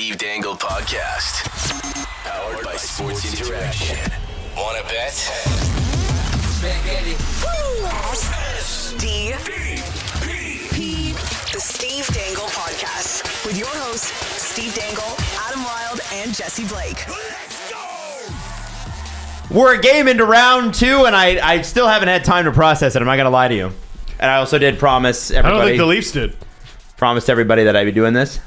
Steve Dangle Podcast. Powered by Sports Interaction. Want to bet? The Steve Dangle Podcast with your hosts, Steve Dangle, Adam Wilde, and Jesse Blake. Let's go! We're a game into round two, and I still haven't had time to process it. I'm not going to lie to you. And I also did promise everybody. I don't think the Leafs did. Promised everybody that I'd be doing this.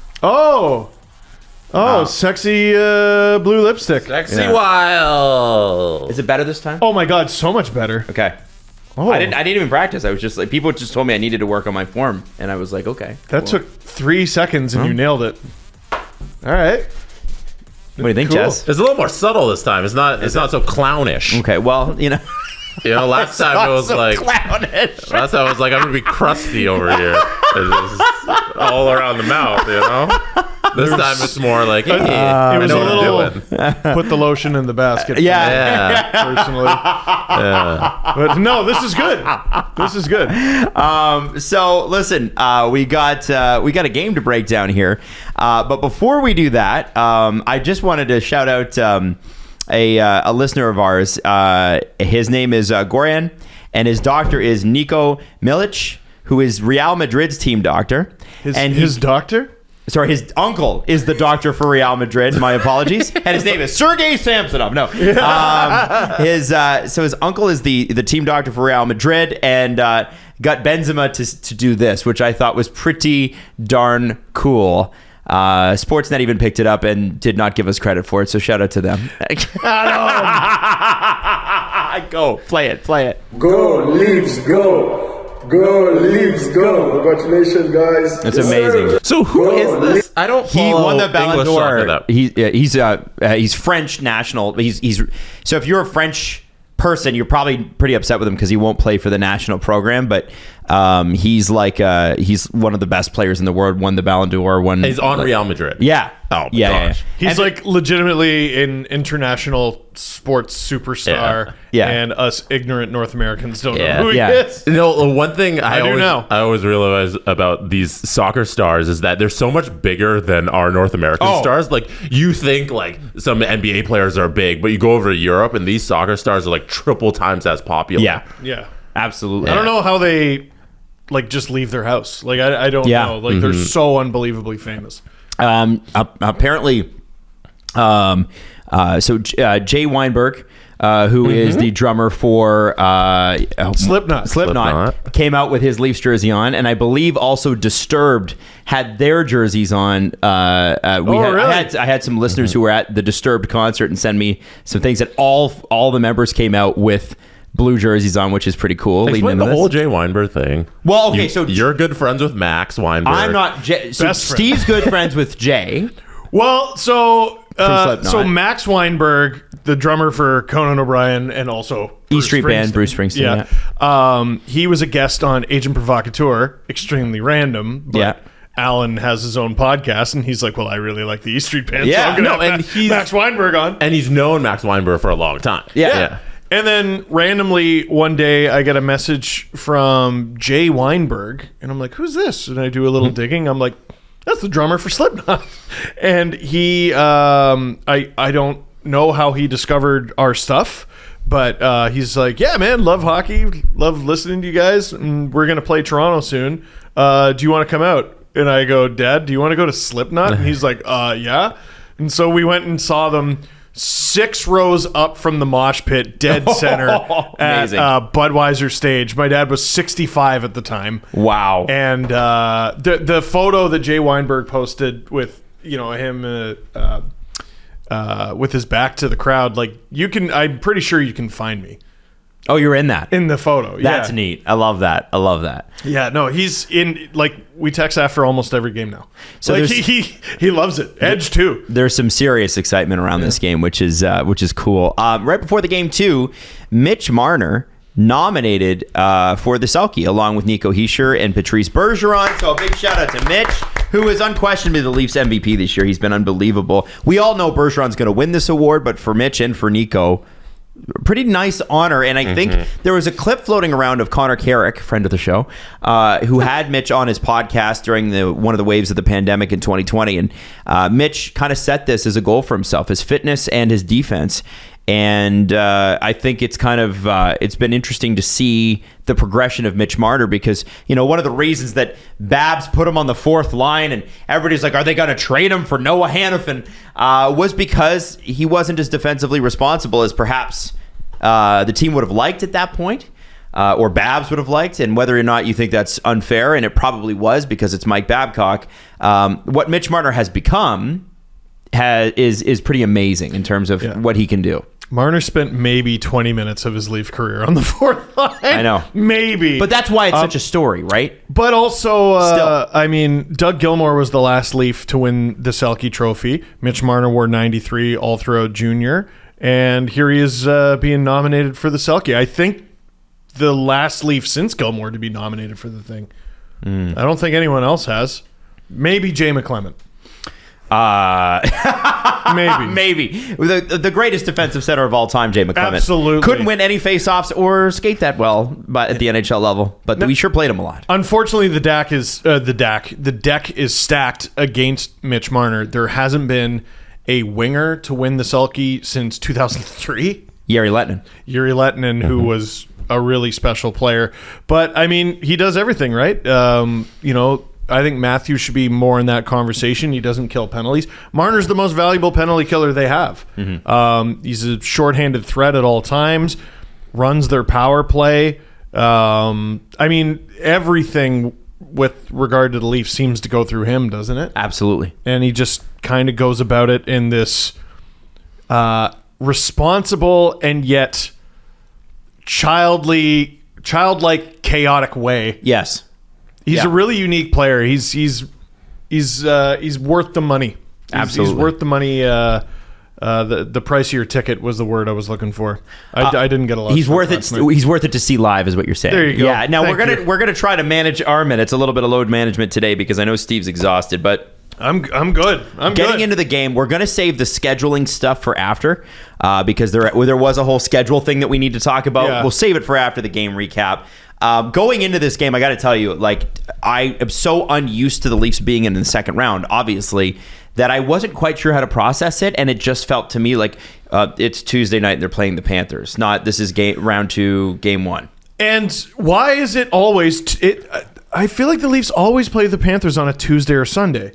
Oh, sexy blue lipstick. Sexy Wild. Is it better this time? Oh my God, so much better. Okay. Oh, I didn't even practice. I was just like, people just told me I needed to work on my form, and I was like, okay. That took 3 seconds and you nailed it. All right. What do you think, Cool. Jess? It's a little more subtle this time. It's not so clownish. Okay, well, you know. Last time it was like clownish. last time I was like, I'm gonna be crusty over here. It's just all around the mouth, This time it's more like, hey, it I was know a what little. I'm doing. Put the lotion in the basket. Yeah. Personally. But no, this is good. This is good. So listen, we got a game to break down here, but before we do that, I just wanted to shout out a listener of ours. His name is Goran, and his doctor is Niko Milic, who is Real Madrid's team doctor. His doctor? Sorry, his uncle is the doctor for Real Madrid. My apologies. And his name is Sergei Samsonov. No, his uncle is the team doctor for Real Madrid, and got Benzema to do this, which I thought was pretty darn cool. Sportsnet even picked it up and did not give us credit for it, so shout out to them. Go play it. Go Leafs, go! Go Leafs, go! Congratulations, guys. It's amazing. So who is this? I don't He follow won the Ballon English soccer d'Or. that- He's French national. He's so if you're a French person, you're probably pretty upset with him because he won't play for the national program. But he's one of the best players in the world. Won the Ballon d'Or. He's on Real Madrid. Yeah. Oh my yeah. gosh. He's like legitimately an international sports superstar, Yeah. and us ignorant North Americans don't Yeah. know who he Yeah. is. One thing I always realize about these soccer stars is that they're so much bigger than our North American stars. Like, you think like some NBA players are big, but you go over to Europe and these soccer stars are like triple times as popular. Yeah. Absolutely. I don't know how they like just leave their house. Like I don't Yeah. know. Like they're so unbelievably famous. Apparently, Jay Weinberg, who is the drummer for Slipknot, came out with his Leafs jersey on, and I believe also Disturbed had their jerseys on. Really? I had some listeners who were at the Disturbed concert and send me some things that all the members came out with blue jerseys on, which is pretty cool. Explain the whole Jay Weinberg thing. Well, okay, so you're good friends with Max Weinberg. I'm not. So Best friend. Steve's good friends with Jay. Well, so Slipknot. Max Weinberg, the drummer for Conan O'Brien and also E Street Band, Bruce Springsteen. He was a guest on Agent Provocateur, extremely random. But Yeah. Alan has his own podcast, and he's like, "Well, I really like the E Street Band, so Yeah. I'm gonna No, and have he's- Max Weinberg on." And he's known Max Weinberg for a long time. Yeah. And then randomly one day I get a message from Jay Weinberg, and I'm like, "Who's this?" And I do a little digging. I'm like, "That's the drummer for Slipknot." And he, I don't know how he discovered our stuff, but he's like, "Yeah, man, love hockey, love listening to you guys, and we're gonna play Toronto soon. Do you want to come out?" And I go, "Dad, do you want to go to Slipknot?" And he's like, "Yeah." And so we went and saw them 6 rows up from the mosh pit, dead center at Budweiser stage. My dad was 65 at the time. Wow. And the photo that Jay Weinberg posted with him with his back to the crowd, like I'm pretty sure you can find me Oh, you're in that. in the photo. That's yeah. neat. I love that. Yeah, no, he's in. Like, we text after almost every game now. So So like, there's- he loves it. Edge too. There's some serious excitement around this game, which is cool. Right before the game too, Mitch Marner nominated for the Selke along with Nico Hischier and Patrice Bergeron. So a big shout out to Mitch, who is unquestionably the Leafs MVP this year. He's been unbelievable. We all know Bergeron's going to win this award, but for Mitch and for Nico, pretty nice honor. And I think there was a clip floating around of Connor Carrick, friend of the show, who had Mitch on his podcast during one of the waves of the pandemic in 2020. And Mitch kind of set this as a goal for himself, his fitness and his defense. And I think it's kind of it's been interesting to see the progression of Mitch Marner, because one of the reasons that Babs put him on the fourth line and everybody's like, are they going to trade him for Noah Hanifin, was because he wasn't as defensively responsible as perhaps the team would have liked at that point, or Babs would have liked. And whether or not you think that's unfair, and it probably was because it's Mike Babcock, what Mitch Marner has become is pretty amazing in terms of what he can do. Marner spent maybe 20 minutes of his Leaf career on the fourth line. I know. Maybe. But that's why it's such a story, right? But also, Doug Gilmour was the last Leaf to win the Selke Trophy. Mitch Marner wore 93 all throughout junior. And here he is being nominated for the Selke. I think the last Leaf since Gilmour to be nominated for the thing. I don't think anyone else has. Maybe Jay McClement. Maybe the greatest defensive center of all time, Jay McClement. Absolutely. Couldn't win any faceoffs or skate that well, but at the NHL level. But we sure played him a lot. Unfortunately, the deck is stacked against Mitch Marner. There hasn't been a winger to win the Selke since 2003. Jere Lehtinen, who was a really special player. But I mean, he does everything right. I think Matthews should be more in that conversation. He doesn't kill penalties. Marner's the most valuable penalty killer they have. He's a shorthanded threat at all times, runs their power play. Everything with regard to the Leafs seems to go through him, doesn't it? Absolutely. And he just kind of goes about it in this responsible and yet childlike, chaotic way. Yes. He's a really unique player. He's worth the money. Absolutely, he's worth the money. The price of your ticket was the word I was looking for. I didn't get a lot. He's worth it. He's worth it to see live, is what you're saying. There you go. Yeah. Now we're gonna try to manage our minutes, a little bit of load management today, because I know Steve's exhausted, but. I'm good. Getting into the game, we're going to save the scheduling stuff for after, because there was a whole schedule thing that we need to talk about. Yeah. We'll save it for after the game recap. Going into this game, I got to tell you, I am so unused to the Leafs being in the second round, obviously, that I wasn't quite sure how to process it, and it just felt to me like it's Tuesday night and they're playing the Panthers, not this is round 2, game 1. And why is it always... I feel like the Leafs always play the Panthers on a Tuesday or Sunday.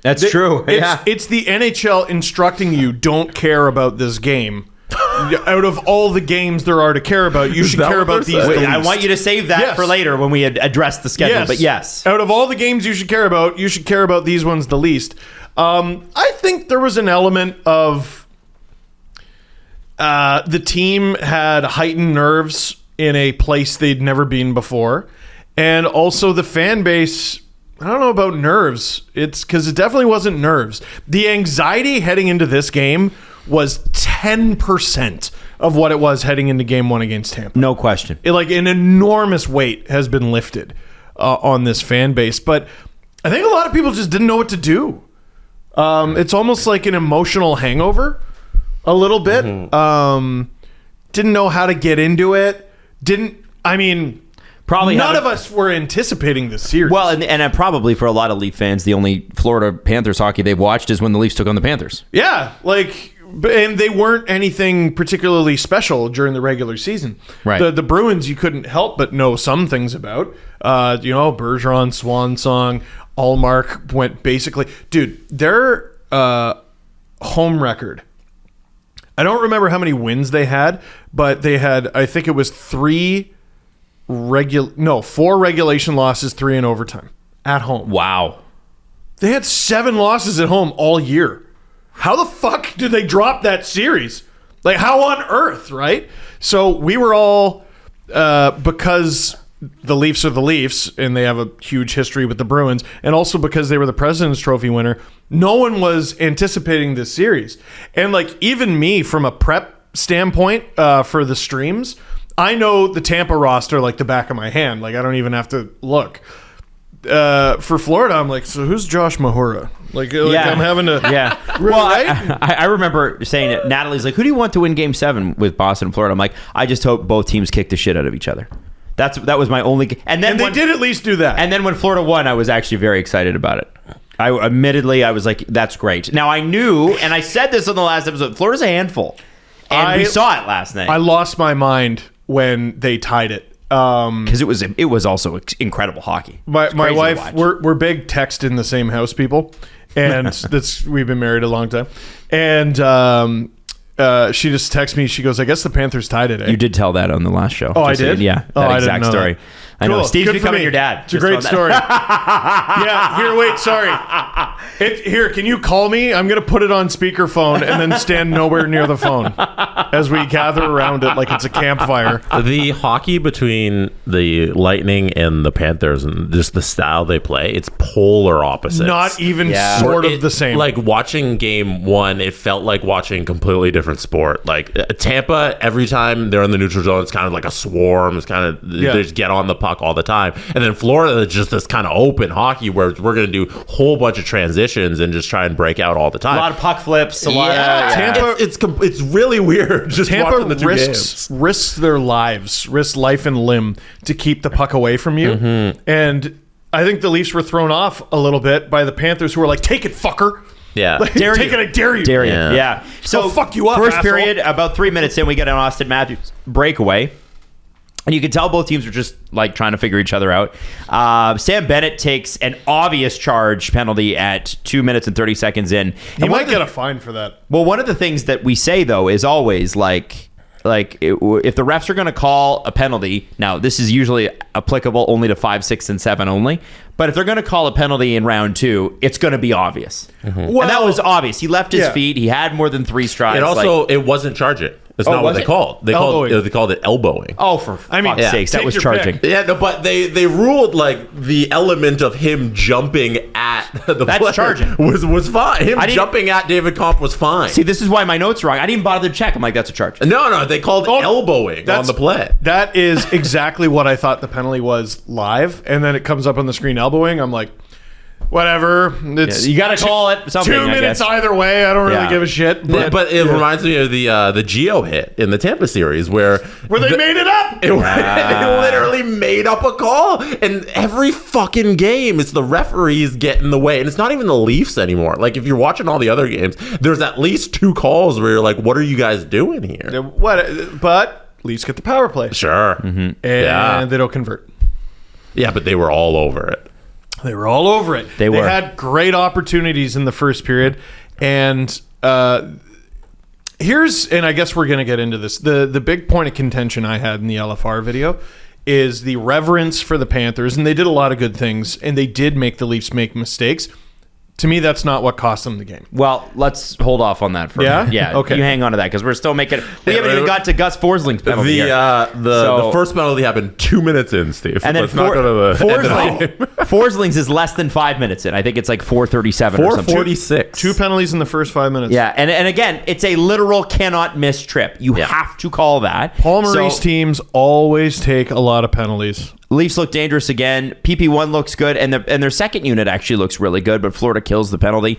That's true. It's the NHL instructing you, don't care about this game. Out of all the games there are to care about, you should care about these. I want you to save that for later when we address the schedule. But yes, out of all the games you should care about these ones the least. I think there was an element of the team had heightened nerves in a place they'd never been before, and also the fan base. I don't know about nerves. It's because it definitely wasn't nerves. The anxiety heading into this game was 10% of what it was heading into game 1 against Tampa. No question. An enormous weight has been lifted on this fan base. But I think a lot of people just didn't know what to do. It's almost like an emotional hangover a little bit. Didn't know how to get into it. Probably none of us were anticipating this series. Well, and probably for a lot of Leaf fans, the only Florida Panthers hockey they've watched is when the Leafs took on the Panthers. Yeah, and they weren't anything particularly special during the regular season. Right. The Bruins, you couldn't help but know some things about. Bergeron, Swan Song, Allmark went basically... Dude, their home record... I don't remember how many wins they had, but they had, I think it was 4 regulation losses, 3 in overtime at home. Wow. They had 7 losses at home all year. How the fuck did they drop that series? How on earth, right? So we were all, because the Leafs are the Leafs and they have a huge history with the Bruins, and also because they were the President's Trophy winner, no one was anticipating this series. And even me, from a prep standpoint for the streams, I know the Tampa roster like the back of my hand. I don't even have to look. For Florida, I'm so who's Josh Mahura? Like I'm having to. Yeah. Well, I remember saying it. Natalie's like, who do you want to win Game 7 with Boston and Florida? I'm like, I just hope both teams kick the shit out of each other. That was my only. And they did at least do that. And then when Florida won, I was actually very excited about it. I was like, that's great. Now I knew, and I said this on the last episode, Florida's a handful. And we saw it last night. I lost my mind when they tied it. Because it was also incredible hockey. My wife, we're big text in the same house people, and we've been married a long time, and she just texts me. She goes, "I guess the Panthers tied it." You did tell that on the last show. Oh, I did. Yeah, that exact story. That. I know. Cool. Steve's Good becoming your dad. It's a great story. Yeah. Here, wait. Sorry. Here, can you call me? I'm gonna put it on speakerphone and then stand nowhere near the phone as we gather around it like it's a campfire. The hockey between the Lightning and the Panthers and just the style they play, it's polar opposites. Not even sort of the same. Like watching Game 1, it felt like watching a completely different sport. Like Tampa, every time they're in the neutral zone, it's kind of like a swarm. It's kind of they just get on the puck all the time. And then Florida is just this kind of open hockey where we're going to do a whole bunch of transitions and just try and break out all the time. A lot of puck flips. Tampa, it's really weird. Just Tampa watching the two risks their lives, risks life and limb to keep the puck away from you. Mm-hmm. And I think the Leafs were thrown off a little bit by the Panthers, who were like, "Take it, fucker." Yeah. Like, take it, I dare you. Yeah. So I'll fuck you up, first asshole. period, about 3 minutes in, we get an Austin Matthews breakaway. And you can tell both teams are just like trying to figure each other out. Sam Bennett takes an obvious charge penalty at 2 minutes and 30 seconds in. He might get a fine for that. Well, one of the things that we say, though, is always if the refs are going to call a penalty, now this is usually applicable only to 5, 6, and 7 only. But if they're going to call a penalty in round 2, it's going to be obvious. Mm-hmm. Well, and that was obvious. He left his feet. He had more than 3 strides. And also, it wasn't charging. That's not what they called. They called it elbowing. Oh, for fuck's sakes, that was charging. Yeah, no, but they ruled like the element of him jumping at the player charging was fine. Him jumping at David Kampf was fine. See, this is why my notes are wrong. I didn't bother to check. I'm like, that's a charge. No, they called elbowing on the play. That is exactly what I thought the penalty was live, and then it comes up on the screen elbowing. I'm like, whatever. You got to call it something. 2 minutes either way. I don't really give a shit. But it reminds me of the Geo hit in the Tampa series where they made it up. It literally made up a call, and every fucking game it's the referees get in the way, and it's not even the Leafs anymore. Like if you're watching all the other games, there's at least 2 calls where you're like, what are you guys doing here? But Leafs get the power play. Sure. Mm-hmm. And they don't convert. Yeah, but they were all over it. They were all over it. They had great opportunities in the first period. And and I guess we're going to get into this. The big point of contention I had in the LFR video is the reverence for the Panthers. And they did a lot of good things. And they did make the Leafs make mistakes. To me, that's not what cost them the game. Well, let's hold off on that for a minute. Yeah, okay. You hang on to that because we're still making. We haven't even got to Gus Forsling's penalty. The first penalty happened 2 minutes in, Steve. And then Forsling's is less than 5 minutes in. I think it's like 4:37 or something. 4:46. 2 penalties in the first 5 minutes. Yeah, and again, it's a literal cannot miss trip. You have to call that. Paul Maurice teams always take a lot of penalties. Leafs look dangerous again. PP1 looks good, and their second unit actually looks really good, but Florida kills the penalty.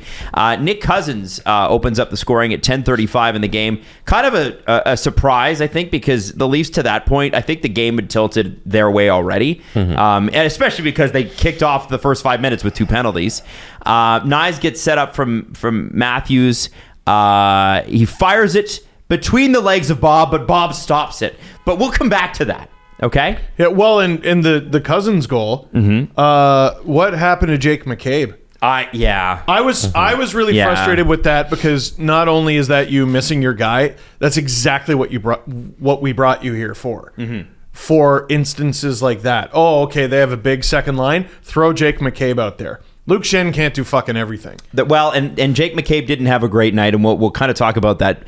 Nick Cousins opens up the scoring at 10:35 in the game. Kind of a surprise, I think, because the Leafs to that point, I think the game had tilted their way already, and especially because they kicked off the first 5 minutes with 2 penalties. Nyes gets set up from Matthews. He fires it between the legs of Bob, but Bob stops it. But we'll come back to that. Okay. Yeah. Well, in the Cousins goal, what happened to Jake McCabe? I was really frustrated with that because not only is that you missing your guy, that's exactly what we brought you here for. Mm-hmm. For instances like that. Oh, okay. They have a big second line. Throw Jake McCabe out there. Luke Shen can't do fucking everything. And Jake McCabe didn't have a great night, and we'll kind of talk about that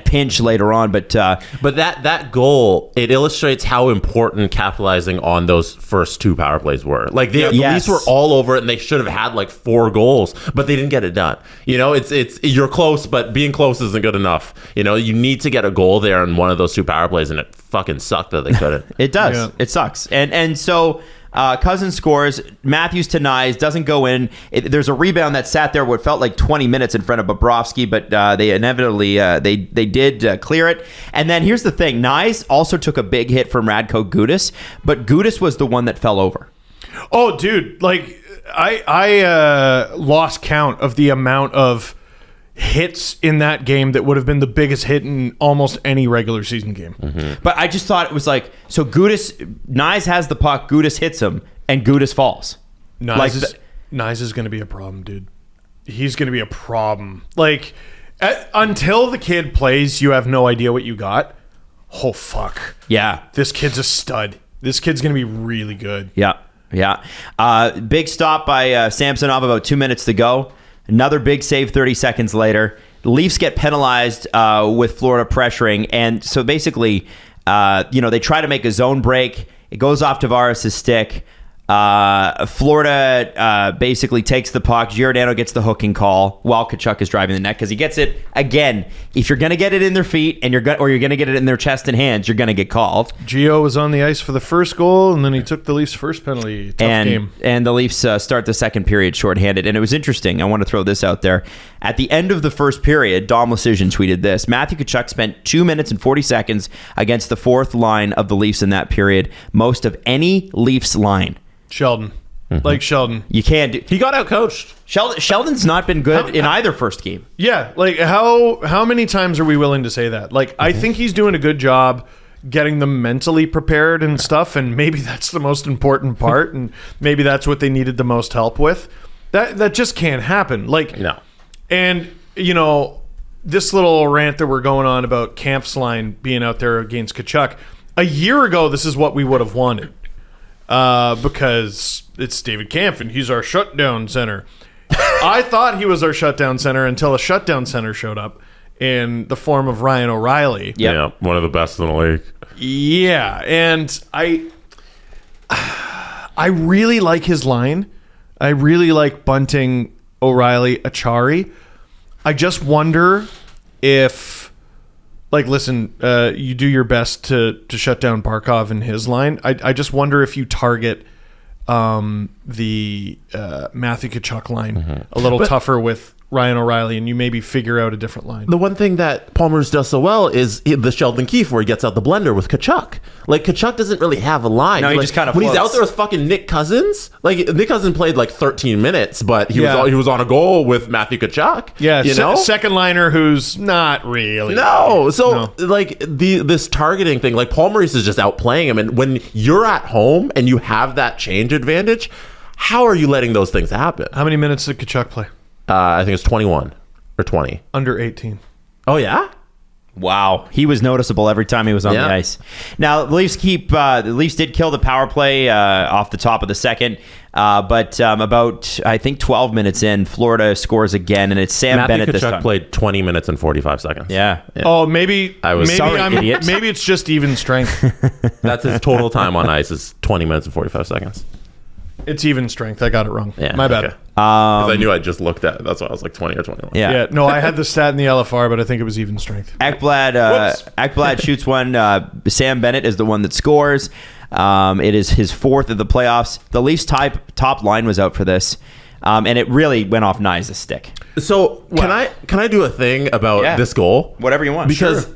pinch later on. But that goal, it illustrates how important capitalizing on those first 2 power plays were. Like the Leafs were all over it, and they should have had like 4 goals, but they didn't get it done. You know, it's you're close, but being close isn't good enough. You know, you need to get a goal there in one of those 2 power plays, and it fucking sucked that they couldn't. It does. Yeah. It sucks. And so. Cousins scores. Matthews to Nyes, doesn't go in. There's a rebound that sat there what felt like 20 minutes in front of Bobrovsky, but they inevitably they did clear it. And then here's the thing. Nyes also took a big hit from Radko Gudas, but Gudas was the one that fell over. Oh, dude, like I lost count of the amount of hits in that game that would have been the biggest hit in almost any regular season game. But I just thought it was like, so Nyes has the puck, Gudas hits him, and Gudas falls. Nyes is going to be a problem, dude. He's going to be a problem. Like, until the kid plays, you have no idea what you got. Oh, fuck. Yeah. This kid's a stud. This kid's going to be really good. Yeah. Big stop by Samsonov, about 2 minutes to go. Another big save 30 seconds later. The Leafs get penalized with Florida pressuring. And so basically, they try to make a zone break. It goes off Tavares' stick. Florida basically takes the puck. Giordano gets the hooking call while Tkachuk is driving the net because he gets it again. If you're going to get it in their feet and you're going to get it in their chest and hands, you're going to get called. Gio was on the ice for the first goal, and then he took the Leafs' first penalty. Tough game. And the Leafs start the second period shorthanded. And it was interesting. I want to throw this out there. At the end of the first period, Dom Lucian tweeted this. Matthew Tkachuk spent 2 minutes and 40 seconds against the fourth line of the Leafs in that period, most of any Leafs line. Sheldon. Like Sheldon. You can't do... He got out coached. Sheldon's not been good in either first game. Yeah, like how many times are we willing to say that? Like, I think he's doing a good job getting them mentally prepared and stuff, and maybe that's the most important part, and maybe that's what they needed the most help with. That just can't happen. Like, no. And, this little rant that we're going on about Kampf's line being out there against Tkachuk, a year ago, this is what we would have wanted. Because it's David Kampf and he's our shutdown center. I thought he was our shutdown center until a shutdown center showed up in the form of Ryan O'Reilly. Yep. Yeah, one of the best in the league. Yeah, and I really like his line. I really like Bunting, O'Reilly, Achari. I just wonder if... Like, listen, you do your best to shut down Barkov and his line. I just wonder if you target the Matthew Tkachuk line a little tougher with Ryan O'Reilly, and you maybe figure out a different line. The one thing that Palmer's does so well is the Sheldon Keefe where he gets out the blender with Tkachuk. Like, Tkachuk doesn't really have a line. No, he like, just kind of when floats. he's out there with fucking Nick Cousins, like Nick Cousins played like 13 minutes, but he was on a goal with Matthew Tkachuk. Yeah, you know, second liner who's not really. Like this targeting thing, like Paul Maurice is just outplaying him, and when you're at home and you have that change advantage, how are you letting those things happen? How many minutes did Tkachuk play? I think it's 21 or 20. Under 18. Oh yeah. Wow, he was noticeable every time he was on the ice. Now the Leafs did kill the power play off the top of the second, but about I think 12 minutes in, Florida scores again, and it's Sam Bennett this time. Matthew Tkachuk played 20 minutes and 45 seconds. Yeah. Oh, maybe idiot. Maybe it's just even strength. That's his total time on ice is 20 minutes and 45 seconds. It's even strength. I got it wrong. Yeah, my bad. Okay. Because I knew I just looked at it. That's why I was like 20 or 21. Yeah. No, I had the stat in the LFR, but I think it was even strength. Ekblad shoots one. Sam Bennett is the one that scores. It is his fourth of the playoffs. The Leafs top line was out for this, and it really went off Nyes' stick. So can I do a thing about this goal? Whatever you want. Because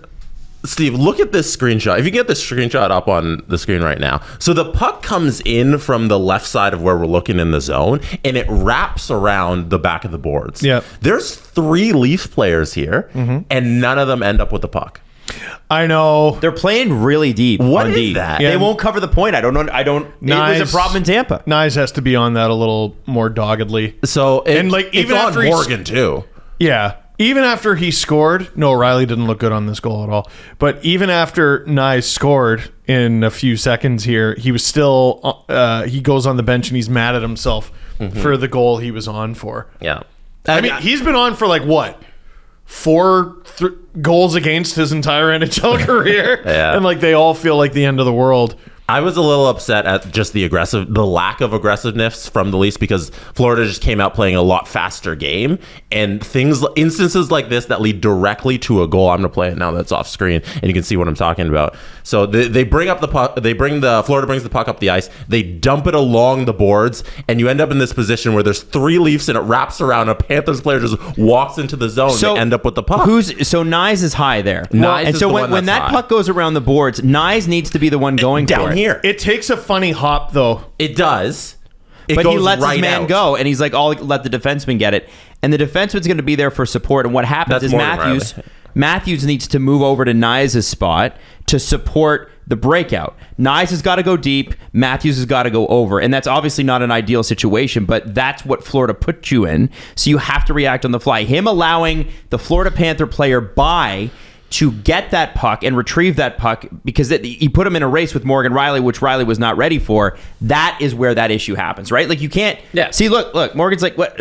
Steve, look at this screenshot. If you get this screenshot up on the screen right now. So the puck comes in from the left side of where we're looking in the zone, and it wraps around the back of the boards. Yeah. There's 3 Leafs players here, and none of them end up with the puck. I know. They're playing really deep. What is deep. that? They won't cover the point. I don't know. It was a problem in Tampa. Nyes has to be on that a little more doggedly. So even it's after on Morgan too. Yeah. Even after he scored, no, O'Reilly didn't look good on this goal at all. But even after Nyes scored in a few seconds here, he was still, he goes on the bench and he's mad at himself for the goal he was on for. Yeah. I mean, he's been on for like what? 4 goals against his entire NHL career. Yeah. And like they all feel like the end of the world. I was a little upset at just the lack of aggressiveness from the Leafs, because Florida just came out playing a lot faster game, and instances like this that lead directly to a goal. I'm going to play it now that's off screen, and you can see what I'm talking about. So they bring up the puck. Florida brings the puck up the ice. They dump it along the boards, and you end up in this position where there's 3 Leafs and it wraps around. A Panthers player just walks into the zone and end up with the puck. So Nyes is high there. Nyes and is so the when one that's that high. puck goes around the boards, Nyes needs to be the one going down for it. here. It takes a funny hop, though. It does. But he lets right his man out. go, and he's like, "I'll let the defenseman get it." And the defenseman's going to be there for support. And what happens That's is Morgan Matthews needs to move over to Nyes' spot to support the breakout. Nyes has got to go deep. Matthews has got to go over. And that's obviously not an ideal situation, but that's what Florida put you in. So you have to react on the fly. Him allowing the Florida Panther player Byeah to get that puck and retrieve that puck, because he put him in a race with Morgan Rielly, which Rielly was not ready for. That is where that issue happens, right? Like, you can't see. Look, Morgan's like, what?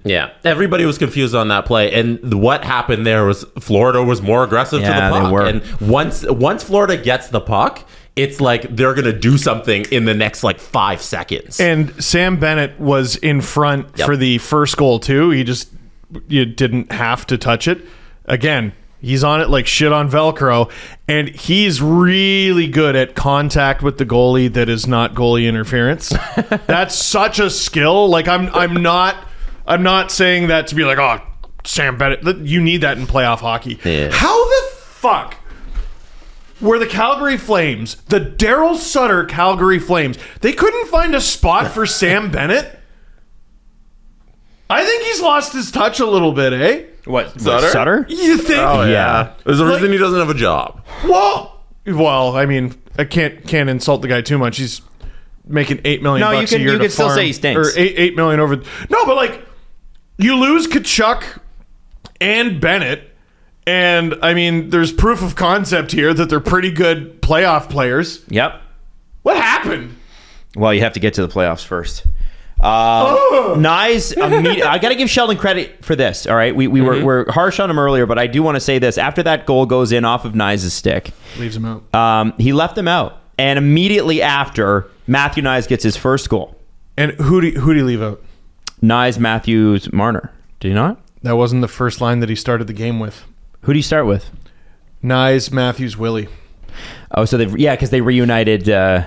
Yeah, everybody was confused on that play, and what happened there was Florida was more aggressive to the puck. They were. And once Florida gets the puck, it's like they're gonna do something in the next 5 seconds. And Sam Bennett was in front for the first goal too. You didn't have to touch it. Again, he's on it like shit on Velcro, and he's really good at contact with the goalie that is not goalie interference. That's such a skill. Like, I'm not saying that to be like, oh, Sam Bennett. You need that in playoff hockey. Yeah. How the fuck were the Calgary Flames, the Darryl Sutter Calgary Flames, they couldn't find a spot for Sam Bennett? I think he's lost his touch a little bit, eh? What, Sutter? You think? Oh yeah. There's a reason he doesn't have a job. Well, I mean, I can't insult the guy too much. He's making $8 million No, bucks a year. you to can still farm, say he stinks. or $8 million over. No, but you lose Kachuk and Bennett, and I mean, there's proof of concept here that they're pretty good playoff players. Yep. What happened? Well, you have to get to the playoffs first. Nyes, I got to give Sheldon credit for this. All right, we were harsh on him earlier, but I do want to say this: after that goal goes in off of Nyes' stick, Leaves him out. he left him out, and immediately after, Matthew Nyes gets his first goal. And who do you leave out? Nyes, Matthews, Marner. Did he not? That wasn't the first line that he started the game with. Who do you start with? Nyes, Matthews, Willie. Oh, so because they reunited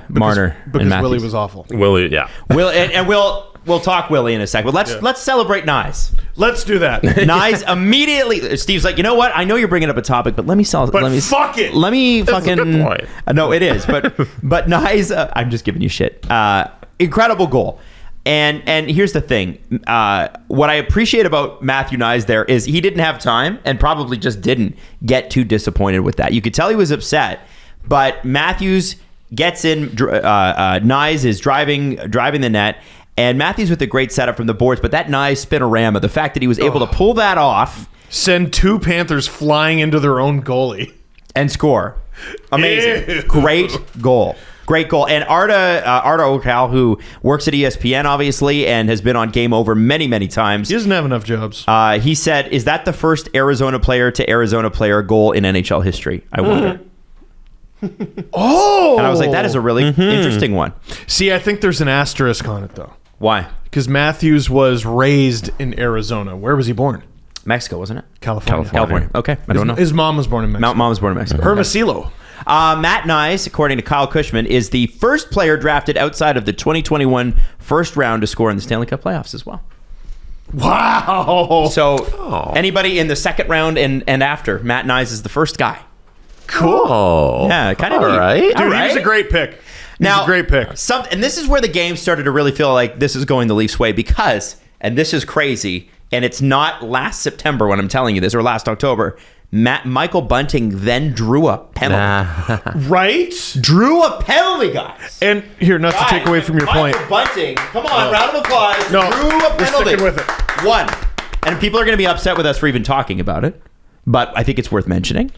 Marner Because and Matthews. Willie was awful. Willie, yeah. We'll talk Willie in a second. But let's celebrate Nyes. Let's do that. Nyes immediately. Steve's like, you know what? I know you're bringing up a topic, but let me fuck it. Let me That's a fucking. good point. No, it is. But Nyes. I'm just giving you shit. Incredible goal. And here's the thing. What I appreciate about Matthew Nyes there is he didn't have time and probably just didn't get too disappointed with that. You could tell he was upset, but Matthews gets in. Nyes is driving the net, and Matthews with a great setup from the boards. But that Nyes spinorama, the fact that he was able to pull that off, Send 2 Panthers flying into their own goalie. and score. Amazing. Ew. Great goal. Great goal. And Arda Okal, who works at ESPN, obviously, and has been on Game Over many, many times. He doesn't have enough jobs. He said, is that the first Arizona player to Arizona player goal in NHL history? I wonder. Oh! And I was like, that is a really interesting one. See, I think there's an asterisk on it, though. Why? Because Matthews was raised in Arizona. Where was he born? Mexico, wasn't it? California. Okay. I don't know. His mom was born in Mexico. Mom was born in Mexico. Hermosillo. Matt Nyes, according to Kyle Cushman, is the first player drafted outside of the 2021 first round to score in the Stanley Cup playoffs as well. Wow. So anybody in the second round and after, Matt Nyes is the first guy. Cool. Yeah, kind of All right. neat. Dude, All he was right. a great pick. Now, a great pick. And this is where the game started to really feel like this is going the Leafs' way because, and this is crazy, and it's not last September when I'm telling you this, or last October, Michael Bunting then drew a penalty. Right? Drew a penalty, guys. And here, not to take away from your point. Michael Bunting, come on, round of applause. No, drew a we're penalty. sticking with it. One. And people are going to be upset with us for even talking about it, but I think it's worth mentioning.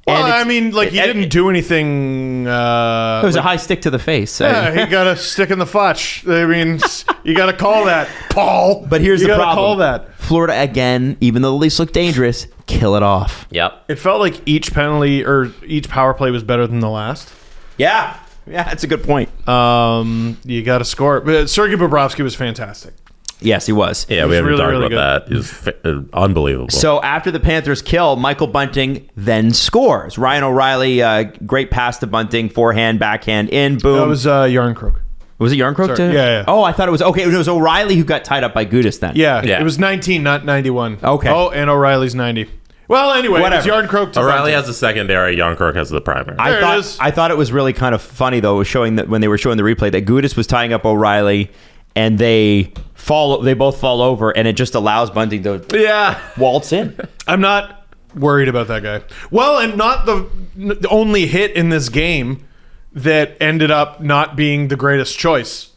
Well, And I mean, he didn't do anything. It was a high stick to the face. Yeah, he got a stick in the fotch. I mean, you got to call that, Paul. But here's you the gotta problem. Call that. Florida, again, even though the Leafs look dangerous, kill it off. Yep. It felt like each penalty or each power play was better than the last. Yeah. Yeah, that's a good point. You got to score. But Sergei Bobrovsky was fantastic. Yes, he was. Yeah, we haven't really, talked really about that. It was unbelievable. So after the Panthers kill, Michael Bunting then scores. Ryan O'Reilly, great pass to Bunting, forehand, backhand, in, boom. That was Yarncroke. Was it Yarncroke? Sorry. Yeah. Oh, I thought it was... Okay, it was O'Reilly who got tied up by Gudis then. Yeah, Yeah. it was 19, not 91. Okay. Oh, and O'Reilly's 90. Well, anyway, Whatever. it was Yarncroke to O'Reilly Bunting. has the secondary. Yarncroke has the primary. I thought it was really kind of funny, though, showing that when they were showing the replay, that Gudis was tying up O'Reilly, and they both fall over, and it just allows Bunting to waltz in. I'm not worried about that guy. Well, and not the only hit in this game that ended up not being the greatest choice.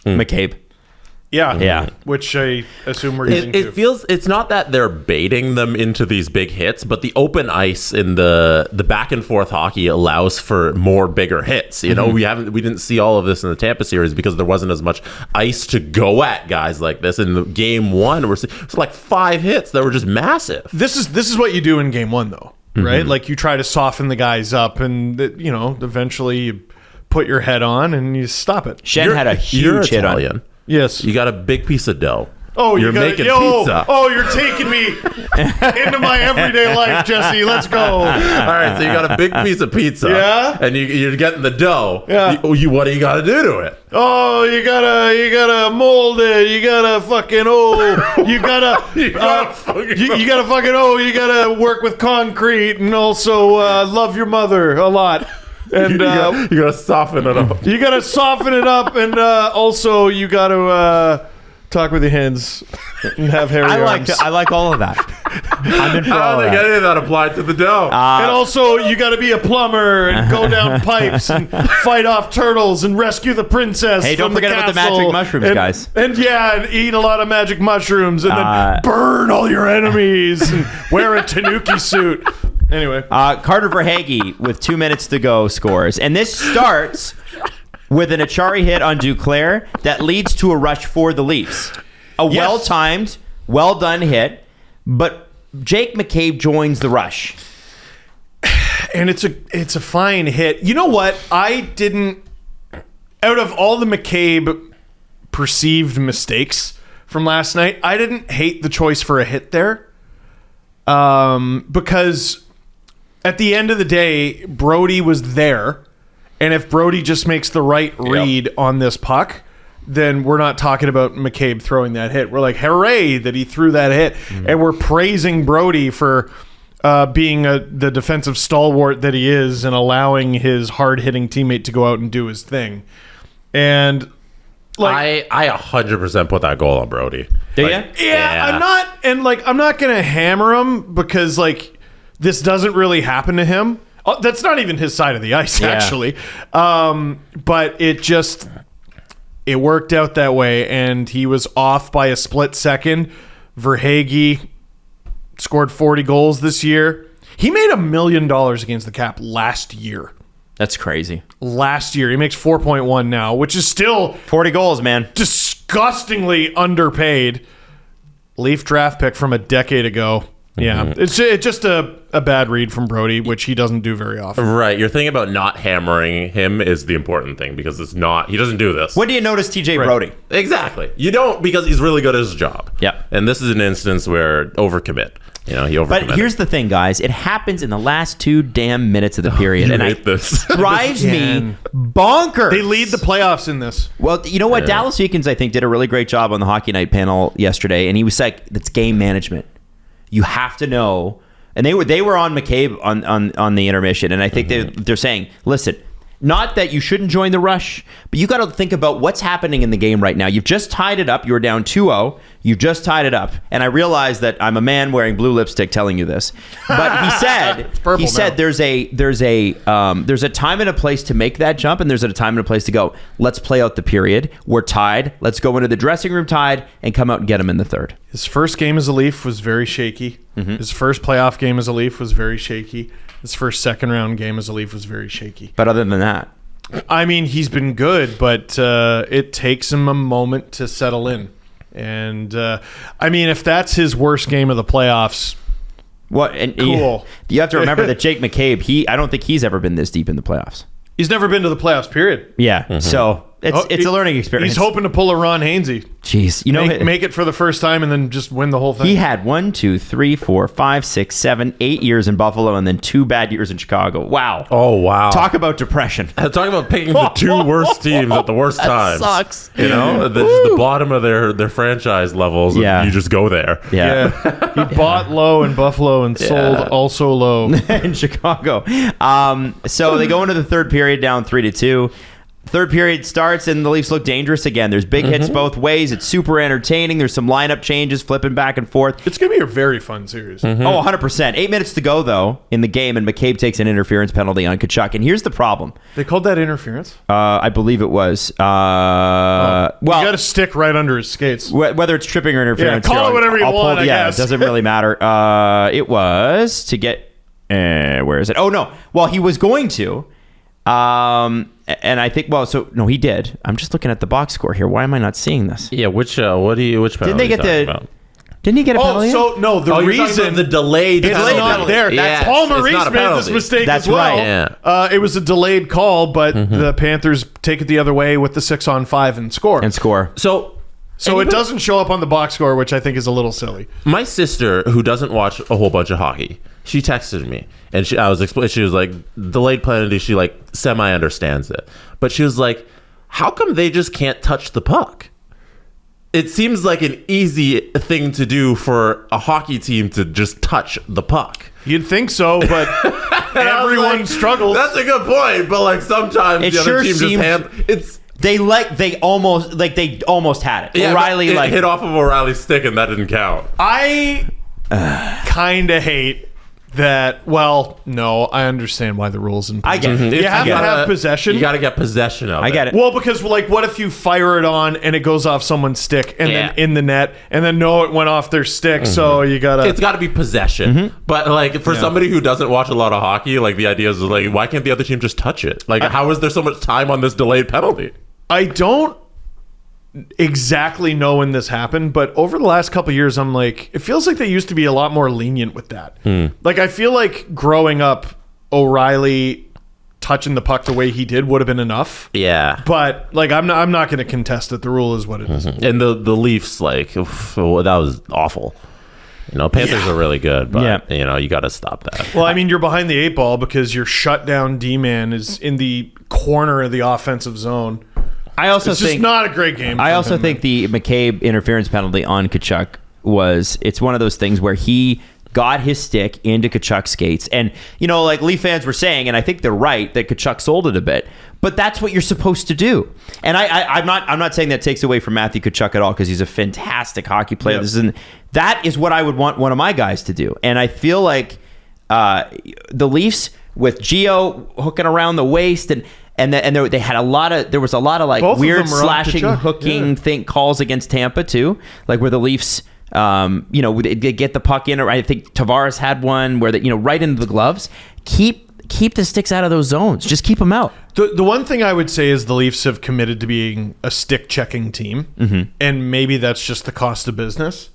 McCabe. Yeah. Which I assume we're getting to. It feels it's not that they're baiting them into these big hits, but the open ice in the back and forth hockey allows for more bigger hits. You know, we didn't see all of this in the Tampa series because there wasn't as much ice to go at guys like this. In the game one, it's like 5 hits that were just massive. This is what you do in game one, though, right? Like you try to soften the guys up, and eventually you put your head on and you stop it. Shen had a You're huge hit on Italian. Yes. You got a big piece of dough. Oh, you're making pizza. Oh, you're taking me into my everyday life, Jesse. Let's go. All right, so you got a big piece of pizza. Yeah. And you're getting the dough. Yeah. What do you got to do to it? Oh, you gotta mold it. You gotta fucking you gotta you gotta work with concrete and also love your mother a lot. And You gotta soften it up. you gotta soften it up, and also you gotta talk with your hands and have hairy arms. I like all of that. I'm in for I all don't of think that. any of that applied to the dough. And also, you got to be a plumber and go down pipes and fight off turtles and rescue the princess. Hey, don't from forget about the castle. magic mushrooms, guys. And eat a lot of magic mushrooms and then burn all your enemies and wear a tanuki suit. Anyway, Carter Verhaeghe, with 2 minutes to go, scores. And this starts with an Achari hit on Duclair that leads to a rush for the Leafs. A well-timed, well-done hit, but Jake McCabe joins the rush. and it's a fine hit. You know what? Out of all the McCabe perceived mistakes from last night, I didn't hate the choice for a hit there. Because at the end of the day, Brody was there. And if Brody just makes the right read on this puck, then we're not talking about McCabe throwing that hit. We're like, hooray that he threw that hit. And we're praising Brody for being the defensive stalwart that he is and allowing his hard-hitting teammate to go out and do his thing. And like, I 100% put that goal on Brody. Do you? yeah, I'm not gonna hammer him because like this doesn't really happen to him. That's not even his side of the ice, actually. But it worked out that way, and he was off by a split second. Verhaeghe scored 40 goals this year. He made $1 million against the cap last year. That's crazy. Last year. He makes 4.1 now, which is still 40 goals, man. disgustingly underpaid. Leaf draft pick from a decade ago. Yeah, it's just a bad read from Brody, which he doesn't do very often. Right. Your thing about not hammering him is the important thing because he doesn't do this. When do you notice TJ Brody? Exactly. You don't because he's really good at his job. Yep. And this is an instance where overcommit. He overcommitted. But here's the thing, guys. It happens in the last 2 damn minutes of the period. You and hate this. drives me Again. bonkers. They lead the playoffs in this. Well, you know what? Dallas Eakins, I think, did a really great job on the Hockey Night panel yesterday. And he was like, that's game management. You have to know. And they were on McCabe on the intermission. And I think they're saying, listen, not that you shouldn't join the rush, but you got to think about what's happening in the game right now. You've just tied it up. You were down 2-0. You've just tied it up. And I realize that I'm a man wearing blue lipstick telling you this. But he said there's a time and a place to make that jump, and there's a time and a place to go. Let's play out the period. We're tied. Let's go into the dressing room tied and come out and get him in the third. His first game as a Leaf was very shaky. His first playoff game as a Leaf was very shaky. His first second round game as a Leaf was very shaky. But other than that, I mean, he's been good, but it takes him a moment to settle in. And I mean, if that's his worst game of the playoffs, what? And cool. You have to remember that Jake McCabe, I don't think he's ever been this deep in the playoffs. He's never been to the playoffs, period. Yeah. So it's a learning experience. He's hoping to pull a Ron Hainsey. Jeez. Make it for the first time and then just win the whole thing. He had 1, 2, 3, 4, 5, 6, 7, 8 years in Buffalo and then 2 bad years in Chicago. Wow. Oh, wow. Talk about depression. Talking about picking the 2 worst teams at the worst times. Sucks. You know, the bottom of their franchise levels. Yeah. And you just go there. Yeah. He bought low in Buffalo and sold also low. In Chicago. So they go into the third period down 3-2. Third period starts and the Leafs look dangerous again. There's big hits both ways. It's super entertaining. There's some lineup changes, flipping back and forth. It's going to be a very fun series. Oh, 100%. 8 minutes to go, though, in the game, and McCabe takes an interference penalty on Tkachuk. And here's the problem. They called that interference? I believe it was. You got to stick right under his skates. Whether it's tripping or interference. Call it whatever you want, I Yeah, guess. it doesn't really matter. It was to get... where is it? Oh, no. Well, he was going to... and I think, no, he did. I'm just looking at the box score here. Why am I not seeing this? Yeah, which penalty Didn't they get Didn't he get a penalty? The reason the delayed it's penalty. not there. Yeah, Paul it's not Maurice a made penalty. this mistake That's as well. right. Yeah. It was a delayed call, but the Panthers take it the other way with the 6-on-5 and score. So it doesn't show up on the box score, which I think is a little silly. my sister, who doesn't watch a whole bunch of hockey, she texted me and she was like, delayed penalty. She like semi understands it, but she was like, how come they just can't touch the puck? It seems like an easy thing to do for a hockey team to just touch the puck. You'd think so, but everyone struggles. That's a good point, but like sometimes It the other sure team seems- it's. They almost had it. Yeah, O'Reilly it hit off of O'Reilly's stick and that didn't count. I kind of hate that. Well, no, I understand why the rules in place. I get it. You have to have possession. You got to get possession of it. I get it. Well, because like, what if you fire it on and it goes off someone's stick and then in the net, and then it went off their stick, so you gotta. It's got to be possession. But like for somebody who doesn't watch a lot of hockey, like the idea is like, why can't the other team just touch it? Like, how is there so much time on this delayed penalty? I don't exactly know when this happened, but over the last couple of years, I'm like, it feels like they used to be a lot more lenient with that. Like, I feel like growing up, O'Reilly touching the puck the way he did would have been enough. Yeah. But like, I'm not going to contest it. The rule is what it is. And the Leafs, like, oof, that was awful. You know, Panthers are really good, but you know, you got to stop that. Well, I mean, you're behind the 8 ball because your shutdown D-man is in the corner of the offensive zone. I also It's think just not a great game. I for also him, think the McCabe interference penalty on Tkachuk it's one of those things where he got his stick into Tkachuk's skates. And, you know, like Leaf fans were saying, and I think they're right, that Tkachuk sold it a bit. But that's what you're supposed to do. And I'm not saying that takes away from Matthew Tkachuk at all, because he's a fantastic hockey player. Yep. That is what I would want one of my guys to do. And I feel like the Leafs with Gio hooking around the waist and they had there was a lot of like Both of weird them were on slashing, Tkachuk. hooking calls against Tampa too, like where the Leafs, they get the puck in. Or I think Tavares had one where right into the gloves. Keep the sticks out of those zones. Just keep them out. The one thing I would say is the Leafs have committed to being a stick checking team, and maybe that's just the cost of business.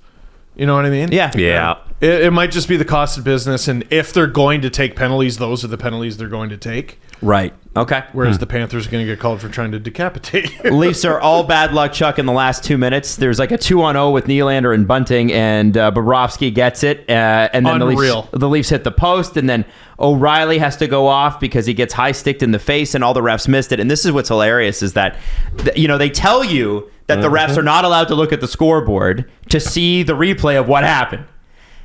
You know what I mean? Yeah. Yeah. It might just be the cost of business, and if they're going to take penalties, those are the penalties they're going to take. Right. Okay. Whereas the Panthers are going to get called for trying to decapitate you. Leafs are all bad luck, Chuck, in the last 2 minutes. There's like a 2-on-0 with Nylander and Bunting, and Bobrovsky gets it. And then the Leafs hit the post, and then O'Reilly has to go off because he gets high-sticked in the face, and all the refs missed it. And this is what's hilarious is that, they tell you that the refs are not allowed to look at the scoreboard to see the replay of what happened.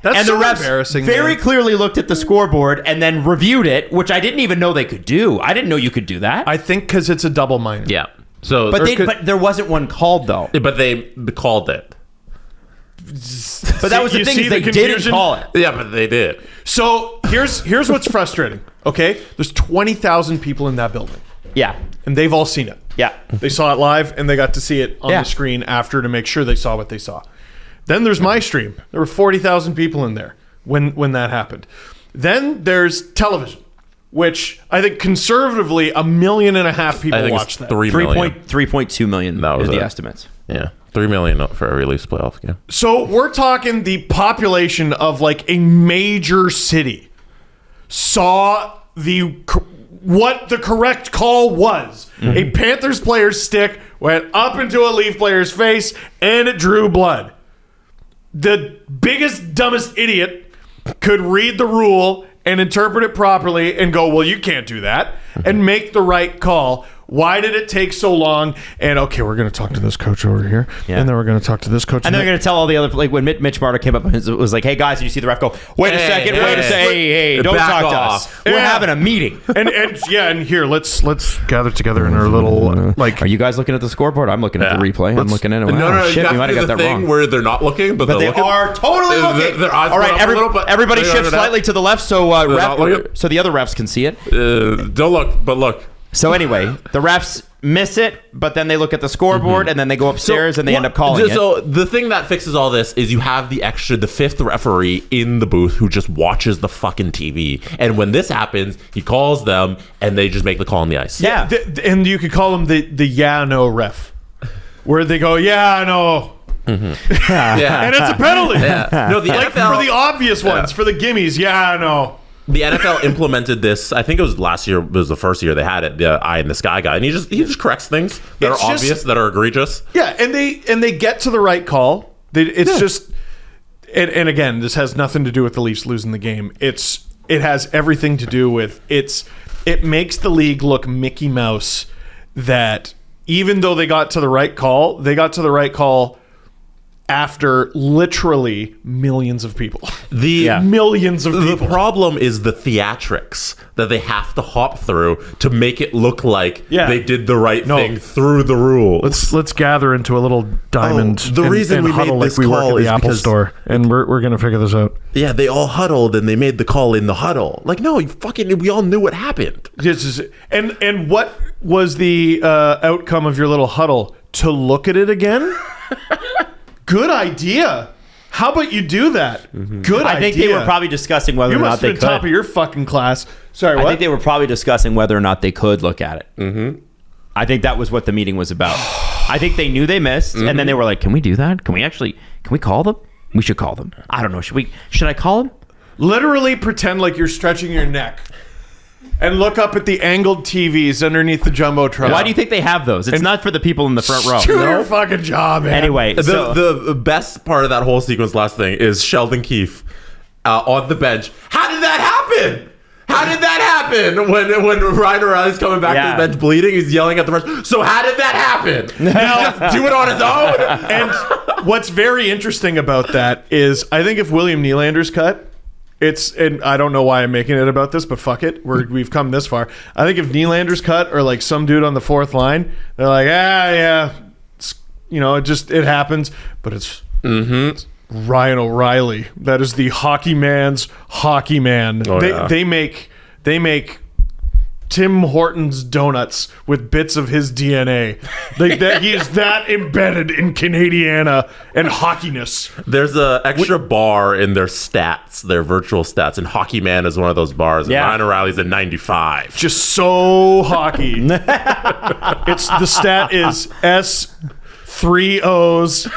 That's and so the refs embarrassing. very clearly looked at the scoreboard and then reviewed it, which I didn't even know they could do. I didn't know you could do that. I think because it's a double minor. Yeah. So, but there wasn't one called though. but they called it. But that was the thing, is they didn't call it. Yeah, but they did. So here's what's frustrating. Okay, there's 20,000 people in that building. Yeah. And they've all seen it. Yeah. They saw it live, and they got to see it on the screen after to make sure they saw what they saw. Then there's my stream. There were 40,000 people in there when that happened. Then there's television, which I think conservatively 1.5 million people watched that. 3 million. 3.2 million That was is the it. estimates. Yeah. 3 million for every Leafs playoff game. So we're talking the population of like a major city saw the what the correct call was. A Panthers player's stick went up into a Leaf player's face, and it drew blood. The biggest, dumbest idiot could read the rule and interpret it properly and go, well, you can't do that, and make the right call. Why did it take so long? And okay, we're going to talk to this coach over here, and then we're going to talk to this coach, and then they're going to tell all the other, like when Mitch Marner came up and was like, "Hey guys, did you see the ref go? Wait a second, hey, don't back talk off. to us. We're having a meeting." and here, let's gather together in our little like. Are you guys looking at the scoreboard? I'm looking at the replay. I'm looking at it. Wow, No, shit, we might have got that thing wrong. where they're not looking, but They looking. are totally looking. Their eyes all right, a little, but everybody they're shift under slightly to the left so not looking. so the other refs can see it. Don't look, but look. So anyway, the refs miss it, but then they look at the scoreboard and then they go upstairs and they end up calling it. So the thing that fixes all this is you have the fifth referee in the booth who just watches the fucking TV. And when this happens, he calls them and they just make the call on the ice. Yeah. And you could call them the yeah-no ref, where they go, yeah, no. Yeah. And it's a penalty. Yeah. No, the Like NFL, for the obvious ones, for the gimmies, yeah, no. the NFL implemented this. I think it was last year. It was the first year they had it. The eye in the sky guy, and he just corrects things that It's are just- obvious, that are egregious. Yeah, and they get to the right call. It's just, and again, this has nothing to do with the Leafs losing the game. It has everything to do with it makes the league look Mickey Mouse. That even though they got to the right call, after literally millions of people. Millions of people. The problem is the theatrics that they have to hop through to make it look like they did the right thing through the rules. Let's gather into a little diamond. The reason we made this call is Apple because Store, and we're gonna figure this out. Yeah, they all huddled and they made the call in the huddle. Like, no, we all knew what happened. And what was the outcome of your little huddle? To look at it again? Good idea. How about you do that? Good idea. I think they were probably discussing whether You or not must they have been top could. of your fucking class. Sorry, what? I think they were probably discussing whether or not they could look at it. Mm-hmm. I think that was what the meeting was about. I think they knew they missed, and then they were like, "Can we do that? Can we call them? We should call them. I don't know. Should I call them?" Literally pretend like you're stretching your neck and look up at the angled TVs underneath the Jumbotron. Why do you think they have those? It's not for the people in the front row. Do your fucking job, man. Anyway, so, The best part of that whole sequence, last thing, is Sheldon Keefe on the bench. How did that happen? How did that happen? When Ryan O'Reilly's coming back to the bench bleeding, he's yelling at the rest. So how did that happen? Now, do it on his own? And what's very interesting about that is I think if William Nylander's cut, and I don't know why I'm making it about this, but fuck it. We've come this far. I think if Nylander's cut or like some dude on the fourth line, they're like, it happens. But it's Ryan O'Reilly. That is the hockey man's hockey man. They make Tim Hortons donuts with bits of his DNA. He is that embedded in Canadiana and hockeyness. There's an extra bar in their stats, their virtual stats, and Hockey Man is one of those bars. And Ryan O'Reilly's at 95. Just so hockey. The stat is S3Os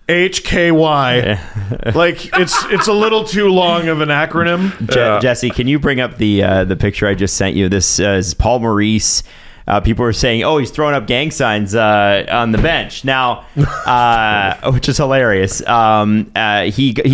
HKY. Like it's a little too long of an acronym. Jesse, can you bring up the picture I just sent you? This is Paul Maurice. People were saying, "Oh, he's throwing up gang signs on the bench now," which is hilarious. He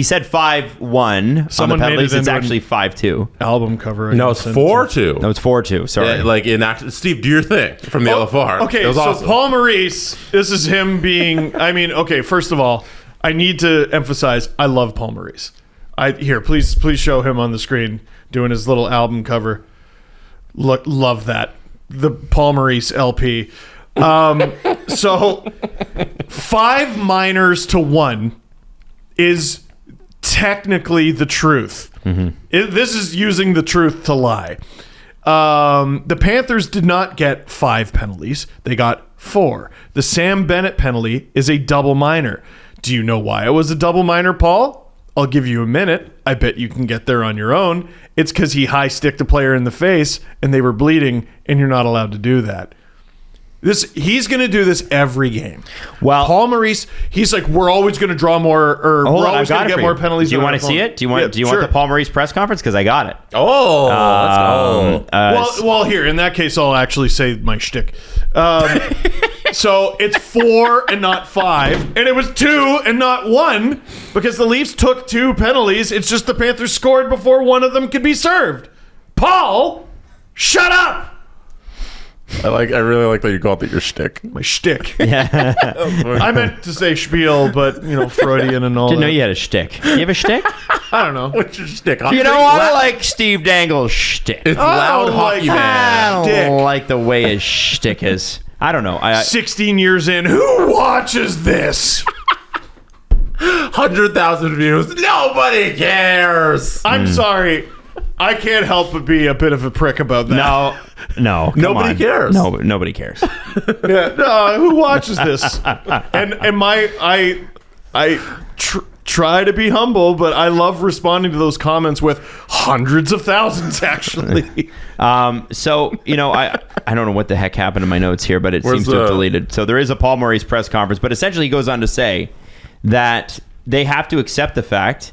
said 5-1 on the penalties. It's actually 5-2. Album cover. No, it's 4-2. No, it's 4-2. Sorry. Steve, do your thing from the LFR. Okay, it was so awesome. Paul Maurice, this is him being. I mean, okay. First of all, I need to emphasize, I love Paul Maurice. Please show him on the screen doing his little album cover. Love that. The Paul Maurice LP. So 5 minors to 1 is technically the truth. This is using the truth to lie. The Panthers did not get 5 penalties. They got 4. The Sam Bennett penalty is a double minor. Do you know why it was a double minor, Paul? I'll give you a minute. I bet you can get there on your own. It's because he high-sticked a player in the face and they were bleeding, and you're not allowed to do that. He's going to do this every game. Well, Paul Maurice, he's like, we're always going to draw more, or we're always going to get more penalties. Do you want to see it? Do you want the Paul Maurice press conference? Because I got it. Oh, let's go. Well, here, in that case, I'll actually say my shtick. So it's 4 and not 5, and it was 2 and not 1 because the Leafs took 2 penalties. It's just the Panthers scored before one of them could be served. Paul, shut up! I really like that you called it your shtick. My shtick. Yeah. I meant to say spiel, but Freudian and all. Didn't know that. you had a shtick. You have a shtick? I don't know. What's your shtick? I like Steve Dangle's shtick. It's loud hockey, man. I Dick. don't like the way his shtick is. I don't know. 16 years in, who watches this? 100,000 views. Nobody cares. I'm sorry. I can't help but be a bit of a prick about that. No. Nobody cares. No, nobody cares. Yeah, no, who watches this? And I try to be humble, but I love responding to those comments with hundreds of thousands, actually. So, I don't know what the heck happened to my notes here, but it seems to have deleted. So there is a Paul Maurice press conference, but essentially he goes on to say that they have to accept the fact.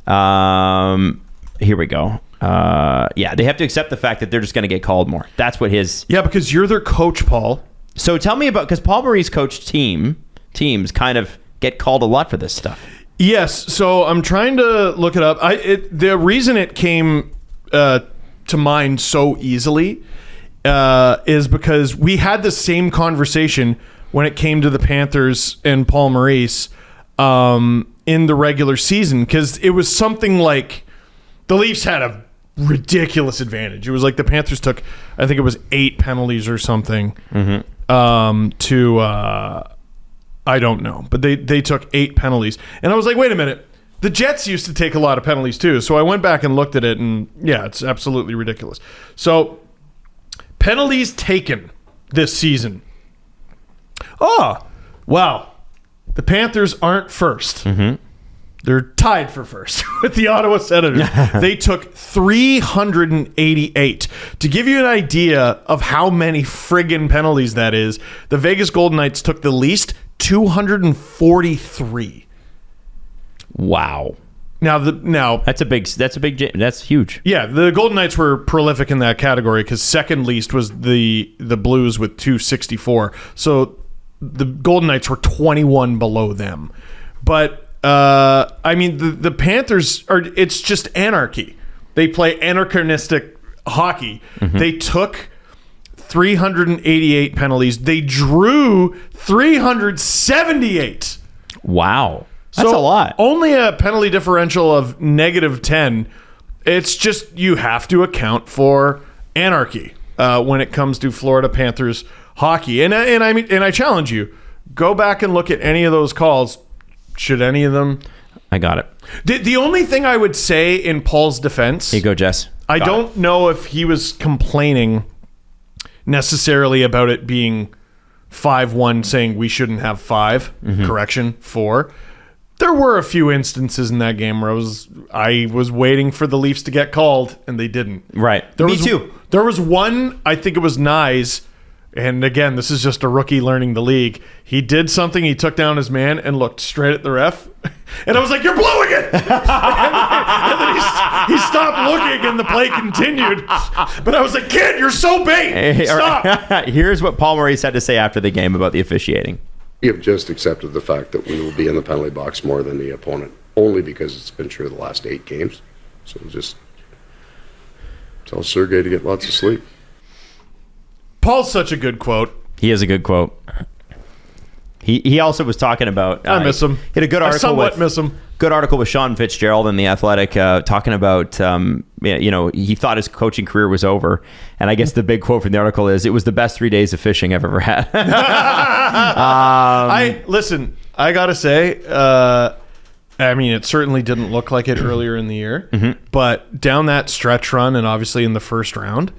Here we go. They have to accept the fact that they're just going to get called more. That's what his... Yeah, because you're their coach, Paul. So tell me about... Because Paul Maurice coached teams kind of get called a lot for this stuff. Yes, so I'm trying to look it up. The reason it came to mind so easily is because we had the same conversation when it came to the Panthers and Paul Maurice in the regular season, because it was something like the Leafs had a ridiculous advantage. It was like the Panthers took, I think it was 8 penalties or something I don't know, but they took 8 penalties. And I was like, wait a minute. The Jets used to take a lot of penalties too. So I went back and looked at it, and yeah, it's absolutely ridiculous. So penalties taken this season. Oh, wow. The Panthers aren't first. They're tied for first with the Ottawa Senators. They took 388. To give you an idea of how many friggin' penalties that is, the Vegas Golden Knights took the least, 243. Wow. Now That's huge. yeah, the Golden Knights were prolific in that category because second least was the Blues with 264. So the Golden Knights were 21 below them. But the Panthers it's just anarchy. They play anachronistic hockey. They took 388 penalties. They drew 378. Wow. That's a lot. Only a penalty differential of -10. It's just you have to account for anarchy when it comes to Florida Panthers hockey. And I challenge you, go back and look at any of those calls. Should any of them? I got it. The only thing I would say in Paul's defense... Here you go, Jess. I don't know if he was complaining necessarily about it being 5-1, saying we shouldn't have 5, correction, 4. There were a few instances in that game where I was waiting for the Leafs to get called, and they didn't. Right. Me too. There was one, I think it was Nyes, and again, this is just a rookie learning the league. He did something, he took down his man and looked straight at the ref. And I was like, you're blowing it! and then he stopped looking and the play continued. But I was like, kid, you're so bait! Stop! Here's what Paul Maurice had to say after the game about the officiating. We have just accepted the fact that we will be in the penalty box more than the opponent, only because it's been true the last 8 games. So just tell Sergei to get lots of sleep. Paul's such a good quote. He is a good quote. He also was talking about... I miss him. He had a good article. I somewhat miss him. Good article with Sean Fitzgerald in The Athletic talking about, he thought his coaching career was over. And I guess the big quote from the article is, it was the best 3 days of fishing I've ever had. I got to say, it certainly didn't look like it earlier in the year. But down that stretch run, and obviously in the first round,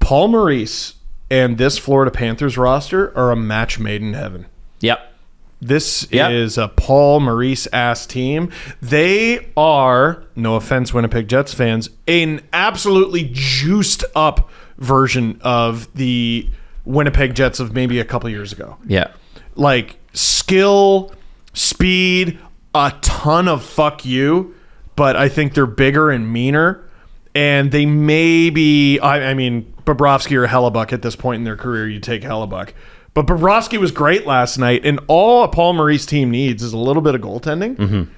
Paul Maurice and this Florida Panthers roster are a match made in heaven. Yep. This is a Paul Maurice-ass team. They are, no offense, Winnipeg Jets fans, an absolutely juiced up version of the Winnipeg Jets of maybe a couple years ago. Yeah. Like skill, speed, a ton of fuck you, but I think they're bigger and meaner. And they may be, I mean, Bobrovsky or Hellebuck at this point in their career, you take Hellebuck. But Bobrovsky was great last night, and all a Paul Maurice team needs is a little bit of goaltending.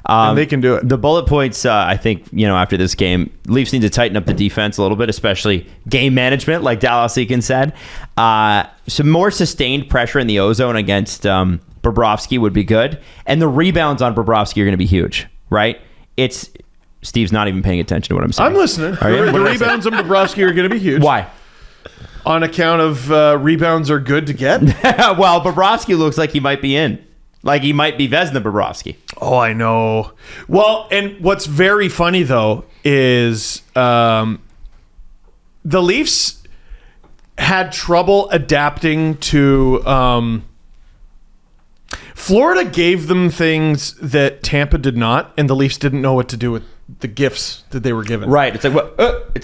And they can do it. The bullet points, I think, after this game, Leafs need to tighten up the defense a little bit, especially game management, like Dallas Eakin said. Some more sustained pressure in the ozone against Bobrovsky would be good. And the rebounds on Bobrovsky are going to be huge, right? Steve's not even paying attention to what I'm saying. I'm listening. The rebounds on Bobrovsky are going to be huge. Why? On account of rebounds are good to get? Well, Bobrovsky looks like he might be in. Like he might be Vezina Bobrovsky. Oh, I know. Well, and what's very funny, though, is the Leafs had trouble adapting to... Florida gave them things that Tampa did not, and the Leafs didn't know what to do with the gifts that they were given. Right. It's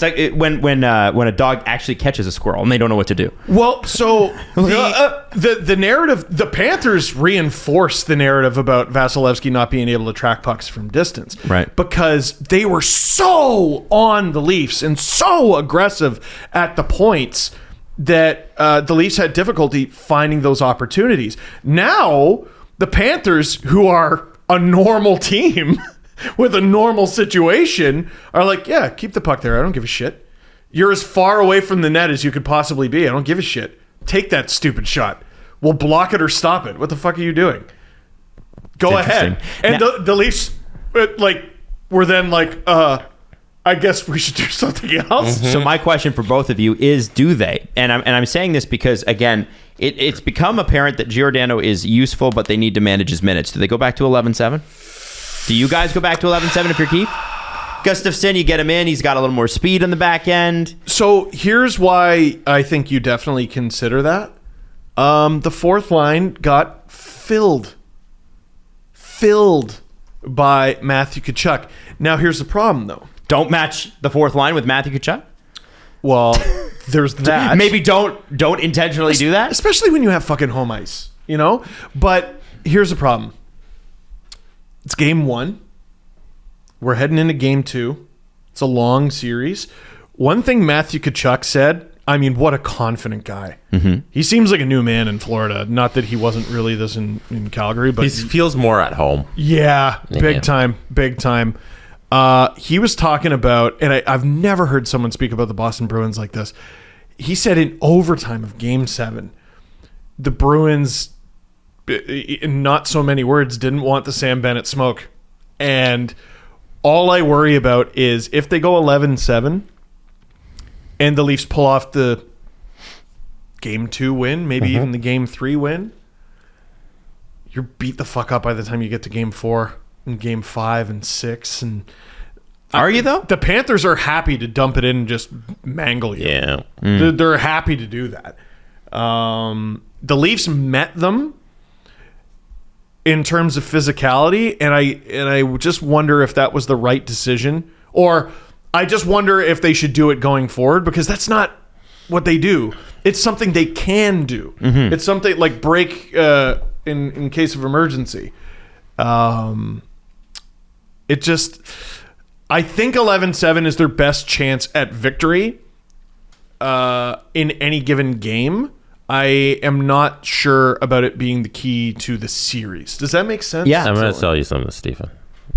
like when a dog actually catches a squirrel and they don't know what to do. Well, so the narrative, the Panthers reinforced the narrative about Vasilevsky not being able to track pucks from distance. Right. Because they were so on the Leafs and so aggressive at the points that the Leafs had difficulty finding those opportunities. Now, the Panthers, who are a normal team with a normal situation, are like, yeah, keep the puck there. I don't give a shit. You're as far away from the net as you could possibly be. I don't give a shit. Take that stupid shot. We'll block it or stop it. What the fuck are you doing? Go ahead. And now, the Leafs, were then like, I guess we should do something else. Mm-hmm. So my question for both of you is, do they? And I'm saying this because, again, it's become apparent that Giordano is useful, but they need to manage his minutes. Do they go back to 11-7? Do you guys go back to 11-7 if you're Keith? Gustafsson, you get him in. He's got a little more speed on the back end. So here's why I think you definitely consider that. The fourth line got filled by Matthew Tkachuk. Now here's the problem, though. Don't match the fourth line with Matthew Tkachuk? Well, there's that. Maybe don't intentionally do that. Especially when you have fucking home ice, But here's the problem. It's game 1. We're heading into game 2. It's a long series. One thing Matthew Tkachuk said, I mean, what a confident guy. Mm-hmm. He seems like a new man in Florida. Not that he wasn't really this in Calgary, but he feels more at home. Yeah, big time. He was talking about, and I've never heard someone speak about the Boston Bruins like this. He said in overtime of Game 7, the Bruins, in not so many words, didn't want the Sam Bennett smoke. And all I worry about is if they go 11-7 and the Leafs pull off the Game 2 win, maybe even the Game 3 win, you're beat the fuck up by the time you get to Game 4 and Game 5 and 6. And are you, though? The Panthers are happy to dump it in and just mangle you. Yeah. They're happy to do that. The Leafs met them in terms of physicality, and I just wonder if that was the right decision, or I just wonder if they should do it going forward, because that's not what they do. It's something they can do. Mm-hmm. It's something like break in case of emergency. It just, I think 11-7 is their best chance at victory in any given game. I am not sure about it being the key to the series. Does that make sense? Yeah, I'm going to tell you something, Stephen.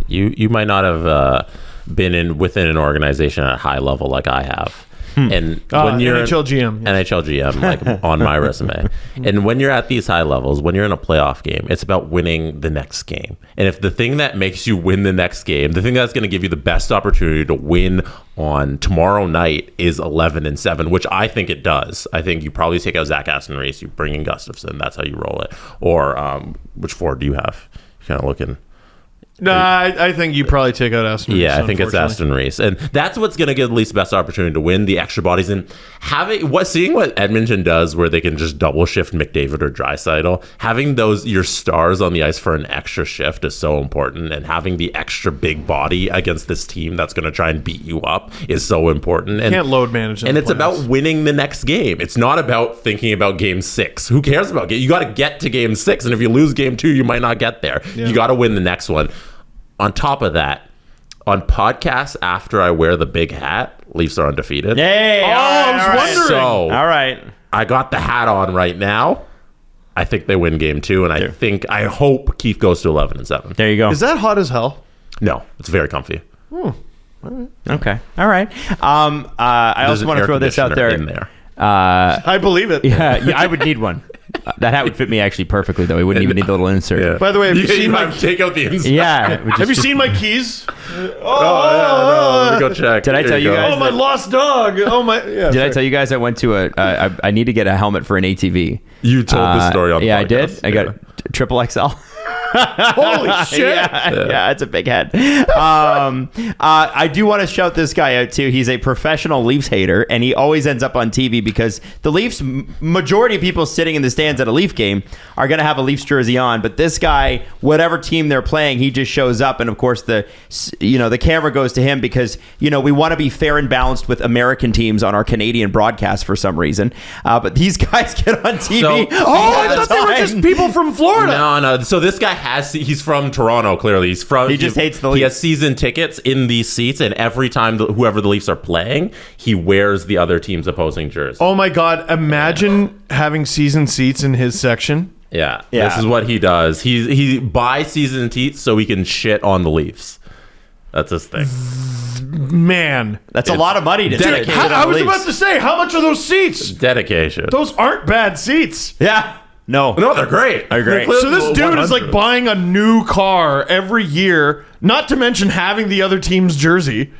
You might not have been within an organization at a high level like I have. And when you're NHL GM, NHL GM, like on my resume, and when you're at these high levels, when you're in a playoff game, it's about winning the next game. And if the thing that makes you win the next game, the thing that's going to give you the best opportunity to win on tomorrow night is 11-7, which I think it does. I think you probably take out Zach Aston-Reese, you bring in Gustafsson, that's how you roll it. Or which forward do you have? You're kind of looking. No, I think you probably take out Aston Reese. Yeah, I think it's Aston Reese. And that's what's going to give the Leafs the best opportunity to win, the extra bodies. And seeing what Edmonton does where they can just double shift McDavid or Draisaitl, having your stars on the ice for an extra shift is so important. And having the extra big body against this team that's going to try and beat you up is so important. And, you can't load manage. And it's about winning the next game. It's not about thinking about game 6. Who cares about game? You got to get to game 6. And if you lose game 2, you might not get there. Yeah. You got to win the next one. On top of that, on podcasts after I wear the big hat, Leafs are undefeated. Hey, I was wondering. So, all right. I got the hat on right now. I think they win game 2, and I hope Keith goes to 11-7. There you go. Is that hot as hell? No, it's very comfy. Okay. All right. I also want to throw this out there. In there. I believe it. Yeah, I would need one. That hat would fit me actually perfectly, though. We wouldn't even need the little insert. Yeah. By the way, have you seen my take out the insert? Yeah. Have you seen my keys? Let me go check. Did I tell you guys? Oh, my lost dog. Oh my. Yeah, Did I tell you guys I went to I need to get a helmet for an ATV? You told the story on the podcast. I did. I got triple XL. Holy shit. Yeah, it's a big head. I do want to shout this guy out too. He's a professional Leafs hater, and he always ends up on TV because the Leafs, majority of people sitting in the stands at a Leaf game are going to have a Leafs jersey on, but this guy, whatever team they're playing, he just shows up, and of course the camera goes to him because we want to be fair and balanced with American teams on our Canadian broadcast for some reason. But these guys get on TV. I thought they were just people from Florida. No. So this guy he's from Toronto, clearly. He just hates the Leafs. He has season tickets in these seats, and every time whoever the Leafs are playing, he wears the other team's opposing jersey. Oh my God. Imagine having season seats in his section. Yeah. This is what he does. He buys season seats so he can shit on the Leafs. That's his thing. Man. That's a lot of money to take. I was about to say, how much are those seats? Dedication. Those aren't bad seats. Yeah. No, they're great. They're great. So this dude is like buying a new car every year, not to mention having the other team's jersey.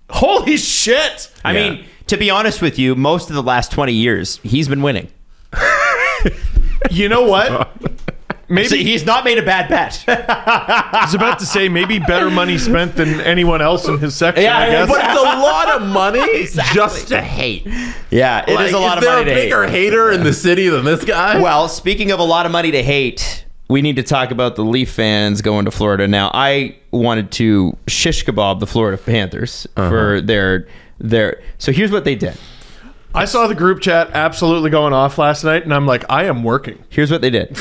Holy shit. I mean, to be honest with you, most of the last 20 years, he's been winning. You know what? Maybe so he's not made a bad bet. I was about to say maybe better money spent than anyone else in his section, I guess. But it's a lot of money just to hate. Yeah, it is a lot of money to hate. Is there a bigger hater in the city than this guy? Well, speaking of a lot of money to hate, we need to talk about the Leaf fans going to Florida. Now, I wanted to shish kebab the Florida Panthers for their... So here's what they did. I saw the group chat absolutely going off last night, and I'm like, I am working. Here's what they did.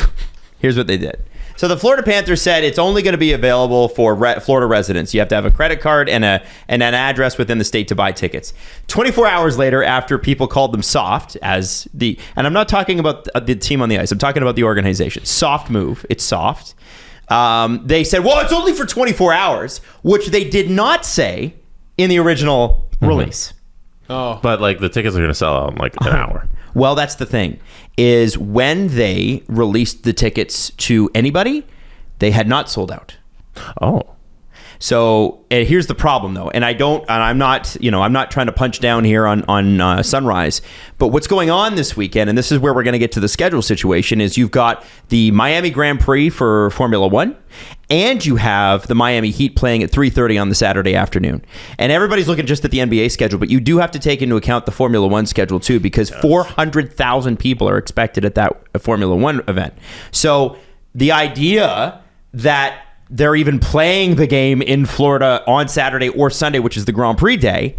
So the Florida Panthers said it's only going to be available for Florida residents. You have to have a credit card and an address within the state to buy tickets. 24 hours later, after people called them soft, and I'm not talking about the team on the ice. I'm talking about the organization. Soft move. It's soft. They said, well, it's only for 24 hours, which they did not say in the original release. Oh, but the tickets are going to sell out in an hour. Well, that's the thing, is when they released the tickets to anybody, they had not sold out. Oh. So here's the problem, though, and I'm not trying to punch down here on Sunrise, but what's going on this weekend, and this is where we're going to get to the schedule situation, is you've got the Miami Grand Prix for Formula One, and you have the Miami Heat playing at 3:30 on the Saturday afternoon. And everybody's looking just at the NBA schedule, but you do have to take into account the Formula One schedule too, because 400,000 people are expected at that Formula One event. So the idea that they're even playing the game in Florida on Saturday or Sunday, which is the Grand Prix day,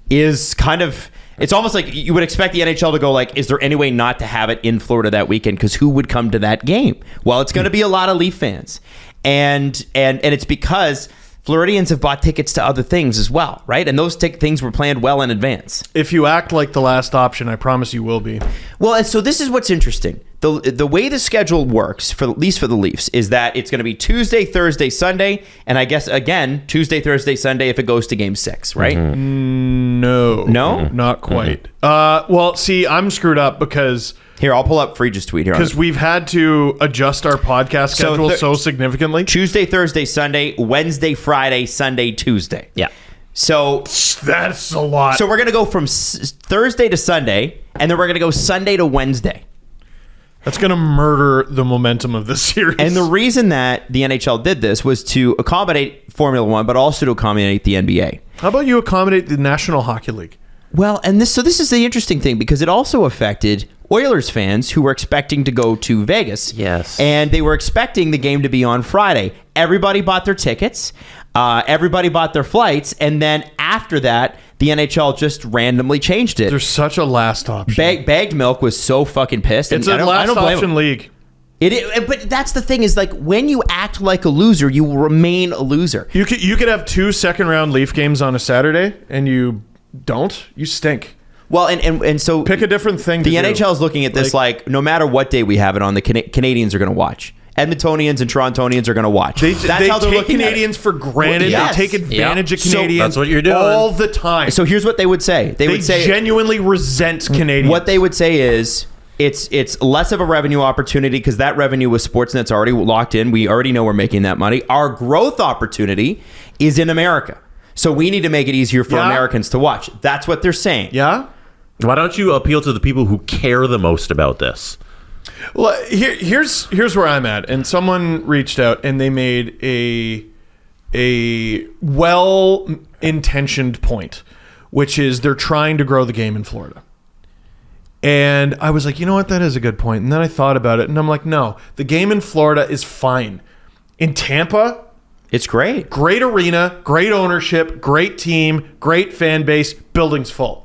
is kind of... It's almost like you would expect the NHL to go is there any way not to have it in Florida that weekend? Because who would come to that game? Well, it's going to be a lot of Leaf fans. And it's because Floridians have bought tickets to other things as well, right? And those things were planned well in advance. If you act like the last option, I promise you will be. Well, and so this is what's interesting. The way the schedule works, at least for the Leafs, is that it's going to be Tuesday, Thursday, Sunday, and I guess, again, Tuesday, Thursday, Sunday if it goes to Game 6, right? Mm-hmm. No? Not quite. Well, see, I'm screwed up because... Here, I'll pull up Freege's tweet here. Because we've had to adjust our podcast schedule so significantly. Tuesday, Thursday, Sunday, Wednesday, Friday, Sunday, Tuesday. Yeah. So that's a lot. So we're going to go from Thursday to Sunday, and then we're going to go Sunday to Wednesday. That's going to murder the momentum of this series. And the reason that the NHL did this was to accommodate Formula One, but also to accommodate the NBA. How about you accommodate the National Hockey League? Well, and this is the interesting thing, because it also affected Oilers fans who were expecting to go to Vegas. Yes. And they were expecting the game to be on Friday. Everybody bought their tickets. Everybody bought their flights. And then after that, the NHL just randomly changed it. There's such a last option. Bagged Milk was so fucking pissed. It's and a last option league. But that's the thing, is like, when you act like a loser, you will remain a loser. You could have 2 second-round Leaf games on a Saturday, and you don't. You stink. Well, and so pick a different thing. The NHL is looking at this like no matter what day we have it on, the Canadians are going to watch. Edmontonians and Torontonians are going to watch. They take Canadians for granted. Yes. They take advantage of Canadians. That's what you're doing all the time. So here's what they would say. They would say genuinely resent Canadians. What they would say is it's less of a revenue opportunity because that revenue with Sportsnet's already locked in. We already know we're making that money. Our growth opportunity is in America. So we need to make it easier for Americans to watch. That's what they're saying. Yeah? Why don't you appeal to the people who care the most about this? Well, here's where I'm at. And someone reached out and they made a well-intentioned point, which is they're trying to grow the game in Florida. And I was like, you know what? That is a good point. And then I thought about it and I'm like, no, the game in Florida is fine. In Tampa, it's great. Great arena, great ownership, great team, great fan base, buildings full.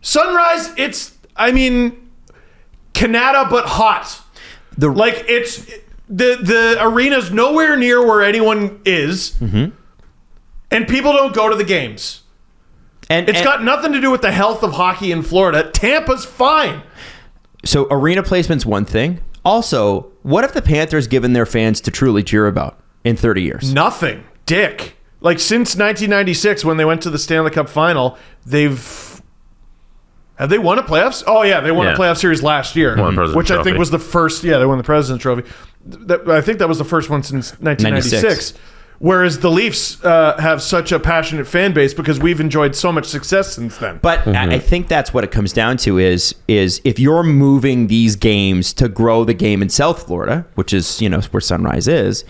Sunrise, Canada, but hot. The arena's nowhere near where anyone is, and people don't go to the games. And it's got nothing to do with the health of hockey in Florida. Tampa's fine. So arena placement's one thing. Also, what if the Panthers given their fans to truly cheer about in 30 years? Nothing. Dick. Like, since 1996, when they went to the Stanley Cup final, have they won a playoffs? Oh, yeah, they won a playoff series last year, which I think was the first. Yeah, they won the President's Trophy. I think that was the first one since 1996. Whereas the Leafs have such a passionate fan base because we've enjoyed so much success since then. But I think that's what it comes down to is if you're moving these games to grow the game in South Florida, which is where Sunrise is,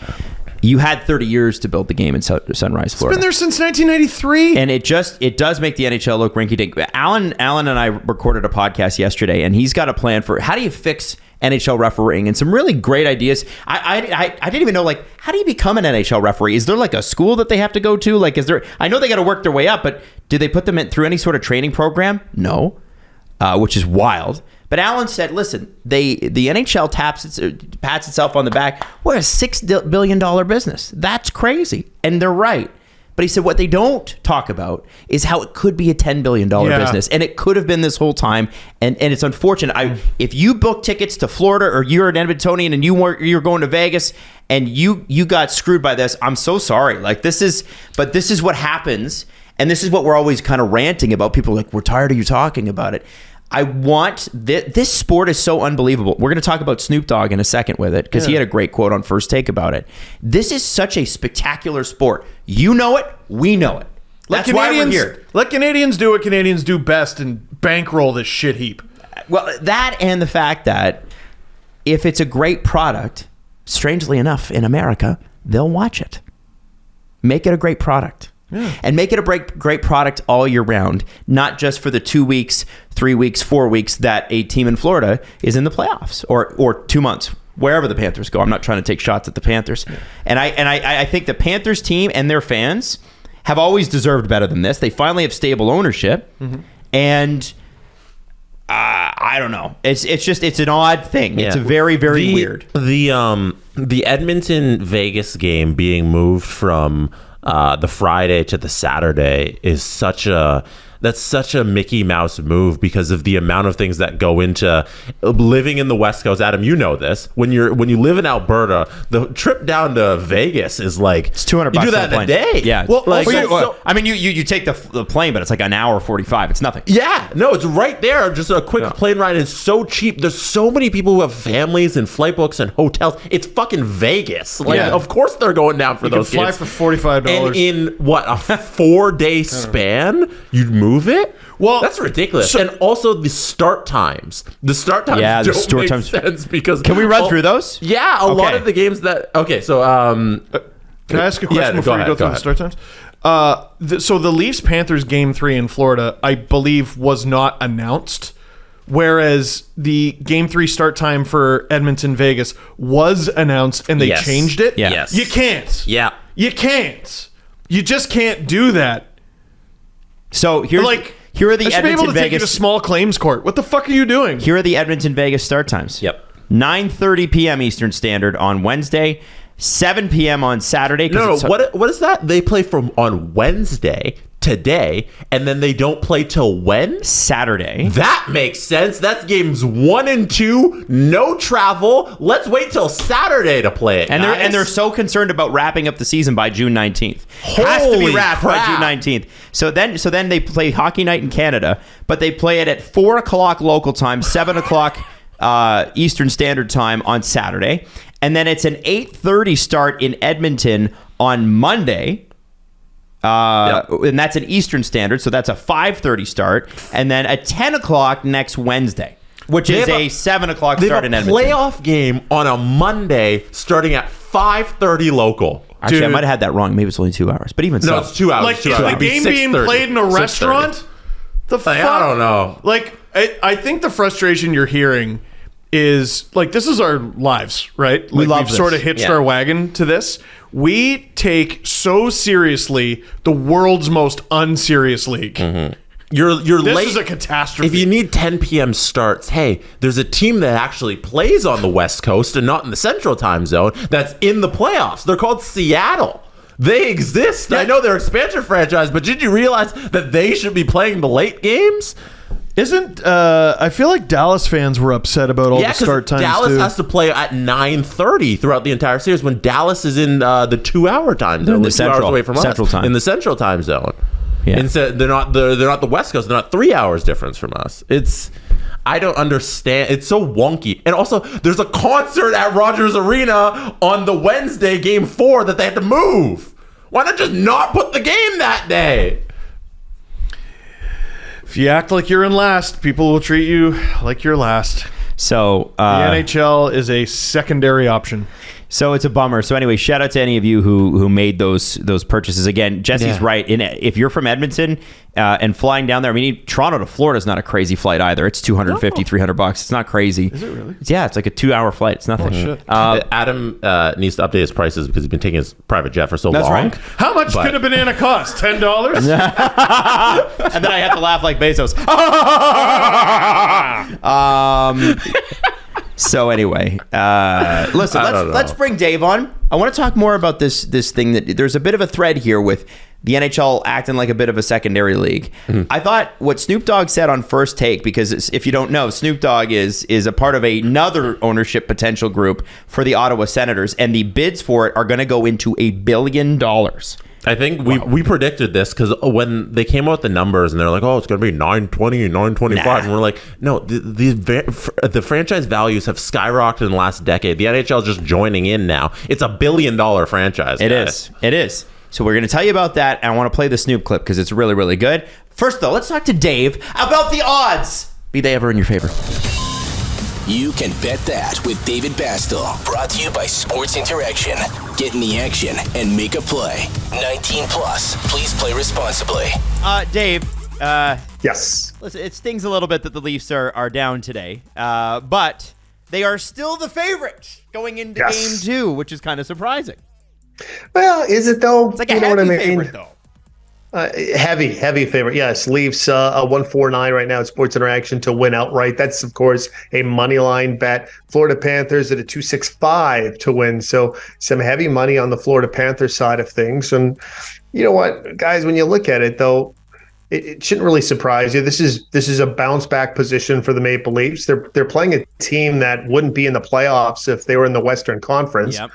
you had 30 years to build the game in Sunrise, Florida. It's been there since 1993. And it does make the NHL look rinky-dink. Alan and I recorded a podcast yesterday, and he's got a plan for how do you fix NHL refereeing and some really great ideas. I didn't even know, like, how do you become an NHL referee? Is there like a school that they have to go to? Like, I know they got to work their way up, but do they put them through any sort of training program? No, which is wild. But Alan said, listen, the NHL pats itself on the back. We're a $6 billion business. That's crazy. And they're right. But he said what they don't talk about is how it could be a $10 billion business. And it could have been this whole time. And it's unfortunate. If you book tickets to Florida or you're an Edmontonian and you're going to Vegas and you got screwed by this, I'm so sorry. Like, this is what happens. And this is what we're always kind of ranting about. People are like, we're tired of you talking about it. I want this sport is so unbelievable. We're going to talk about Snoop Dogg in a second with it because he had a great quote on First Take about it. This is such a spectacular sport. You know it. We know it. That's why we're here. Let Canadians do what Canadians do best and bankroll this shit heap. Well, that and the fact that if it's a great product, strangely enough, in America, they'll watch it. Make it a great product. Yeah. And make it a great product all year round, not just for the 2 weeks, 3 weeks, 4 weeks that a team in Florida is in the playoffs or 2 months, wherever the Panthers go. I'm not trying to take shots at the Panthers. Yeah. And I think the Panthers team and their fans have always deserved better than this. They finally have stable ownership. Mm-hmm. And I don't know. It's an odd thing. Yeah. It's a very, very weird. The Edmonton Vegas game being moved from the Friday to the Saturday is such a Mickey Mouse move because of the amount of things that go into living in the West Coast. Adam, you know this. When you live in Alberta, the trip down to Vegas is like it's $200. You do that in a day. Yeah. Well, like, you take the plane, but it's like an hour 45. It's nothing. Yeah. No, it's right there. Just a quick plane ride is so cheap. There's so many people who have families and flight books and hotels. It's fucking Vegas. Like, of course they're going down for those fly kids. For $45. And in what a 4-day span, you'd move move it? Well, that's ridiculous. And also the start times. The start times don't make sense because... Can we run through those? Yeah, a lot of the games that... Okay, so... can I ask a question before you go through the start times? So the Leafs-Panthers Game 3 in Florida, I believe, was not announced, whereas the Game 3 start time for Edmonton-Vegas was announced, and they changed it. Yeah. Yes. You can't. Yeah. You can't. You just can't do that. So here are the I should be able to Edmonton take you to Vegas. small claims court. What the fuck are you doing? Here are the Edmonton Vegas start times. Yep. 9:30 p.m. Eastern Standard on Wednesday, 7 p.m. on Saturday. No. What is that? They play from on Wednesday, today, and then they don't play till when? Saturday. That makes sense. That's games 1 and 2. No travel. Let's wait till Saturday to play it. And they're so concerned about wrapping up the season by June 19th. Has to be Holy wrapped by crap. June 19th. So then they play Hockey Night in Canada, but they play it at 4 o'clock local time, 7 o'clock Eastern Standard Time on Saturday. And then it's an 8:30 start in Edmonton on Monday. And that's an Eastern Standard, so that's a 5:30 start. And then a 10 o'clock next Wednesday, which is a 7 o'clock start in Edmonton. Playoff game on a Monday starting at 5:30 local. Actually, I might have had that wrong. Maybe it's only 2 hours, but even so. No, it's 2 hours. Like, is the It'd be game being 6:30. played in a 6:30. restaurant? The fuck? I don't know. Like, I think the frustration you're hearing is, like, this is our lives, right? Like, love we've this. sort of hitched Yeah. our wagon to this. We take so seriously the world's most unserious league. Mm-hmm. You're This late. is a catastrophe. If you need 10 p.m. starts, hey, there's a team that actually plays on the West Coast and not in the Central Time Zone that's in the playoffs. They're called Seattle. They exist. I know they're an expansion franchise, but did you realize that they should be playing the late games? I feel like Dallas fans were upset about all the start times Dallas too. has to play at 9:30 throughout the entire series when Dallas is in the 2-hour time zone. In the 2 hours Central- away from Central us. time. In the Central Time Zone. Yeah. Instead, they're not the West Coast. They're not 3 hours difference from us. I don't understand. It's so wonky. And also, there's a concert at Rogers Arena on the Wednesday game 4 that they had to move. Why not just not put the game that day? If you act like you're in last, people will treat you like you're last. So The NHL is a secondary option. So it's a bummer. So anyway, shout out to any of you who made those purchases. Again, Jesse's right. If you're from Edmonton and flying down there, I mean, Toronto to Florida is not a crazy flight either. It's $250, $300. It's not crazy. Is it really? Yeah, it's like a 2-hour flight. It's nothing. Oh, shit. Adam needs to update his prices because he's been taking his private jet for so That's long. right. How much could a banana cost? $10? And then I have to laugh like Bezos. So anyway, listen, let's bring Dave on. I want to talk more about this thing that there's a bit of a thread here with the NHL acting like a bit of a secondary league. I thought what Snoop Dogg said on First Take, because if you don't know, Snoop Dogg is a part of another ownership potential group for the Ottawa Senators, and the bids for it are going to go into $1 billion. I think we predicted this because when they came out with the numbers and they're like, oh, it's going to be 920 and 925. And we're like, no, the franchise values have skyrocketed in the last decade. The NHL is just joining in now. It's $1 billion franchise. It is. So we're going to tell you about that, and I want to play the Snoop clip because it's really, really good. First, though, let's talk to Dave about the odds. Be they ever in your favor. You can bet that with David Bastel. Brought to you by Sports Interaction. Get in the action and make a play. 19 plus. Please play responsibly. Dave. Yes. Listen, it stings a little bit that the Leafs are down today, but they are still the favorite going into Game 2, which is kind of surprising. Well, is it though? It's like a heavy favorite, though. Heavy favorite. Yes, Leafs a 149 right now at Sports Interaction to win outright. That's of course a money line bet. Florida Panthers at a 265 to win. So some heavy money on the Florida Panthers side of things. And you know what, guys, when you look at it though, it shouldn't really surprise you. This is a bounce back position for the Maple Leafs. They're playing a team that wouldn't be in the playoffs if they were in the Western Conference. Yep.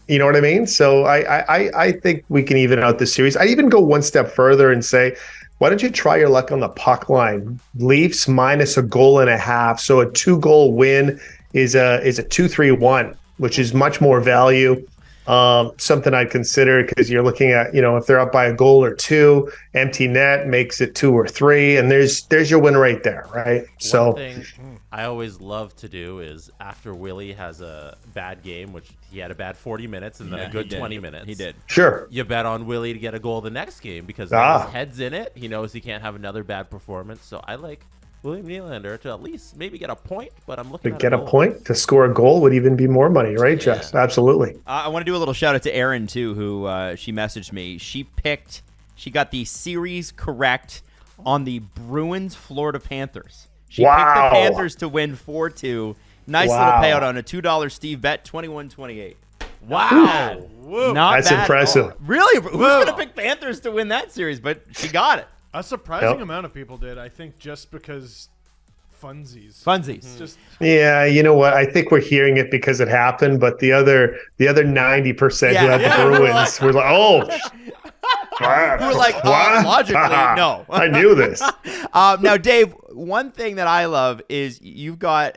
You know what I mean? So I think we can even out this series. I even go one step further and say, why don't you try your luck on the puck line? Leafs minus 1.5 goals. So a 2-goal win is a 2-3-1, which is much more value. something I'd consider, because you're looking at, if they're up by a goal or two, empty net makes it 2 or 3, and there's your win rate there, right? One thing I always love to do is after Willie has a bad game, which he had a bad 40 minutes and then a good 20 minutes. He did. Sure. You bet on Willie to get a goal the next game because his head's in it. He knows he can't have another bad performance. So I like William Nylander to at least maybe get a point, but I'm looking to at get a point, to score a goal would even be more money, right, Jess? Absolutely. I want to do a little shout out to Erin too, who she messaged me. She got the series correct on the Bruins Florida Panthers. She picked the Panthers to win 4-2. Nice little payout on a $2 Steve bet, 21-28. Wow. That's impressive. Really? Who's going to pick Panthers to win that series? But she got it. A surprising amount of people did, I think, just because funsies. Just Yeah, you know what? I think we're hearing it because it happened, but the other 90% who had the Bruins were like, we're like, logically, no. I knew this. Now, Dave, one thing that I love is you've got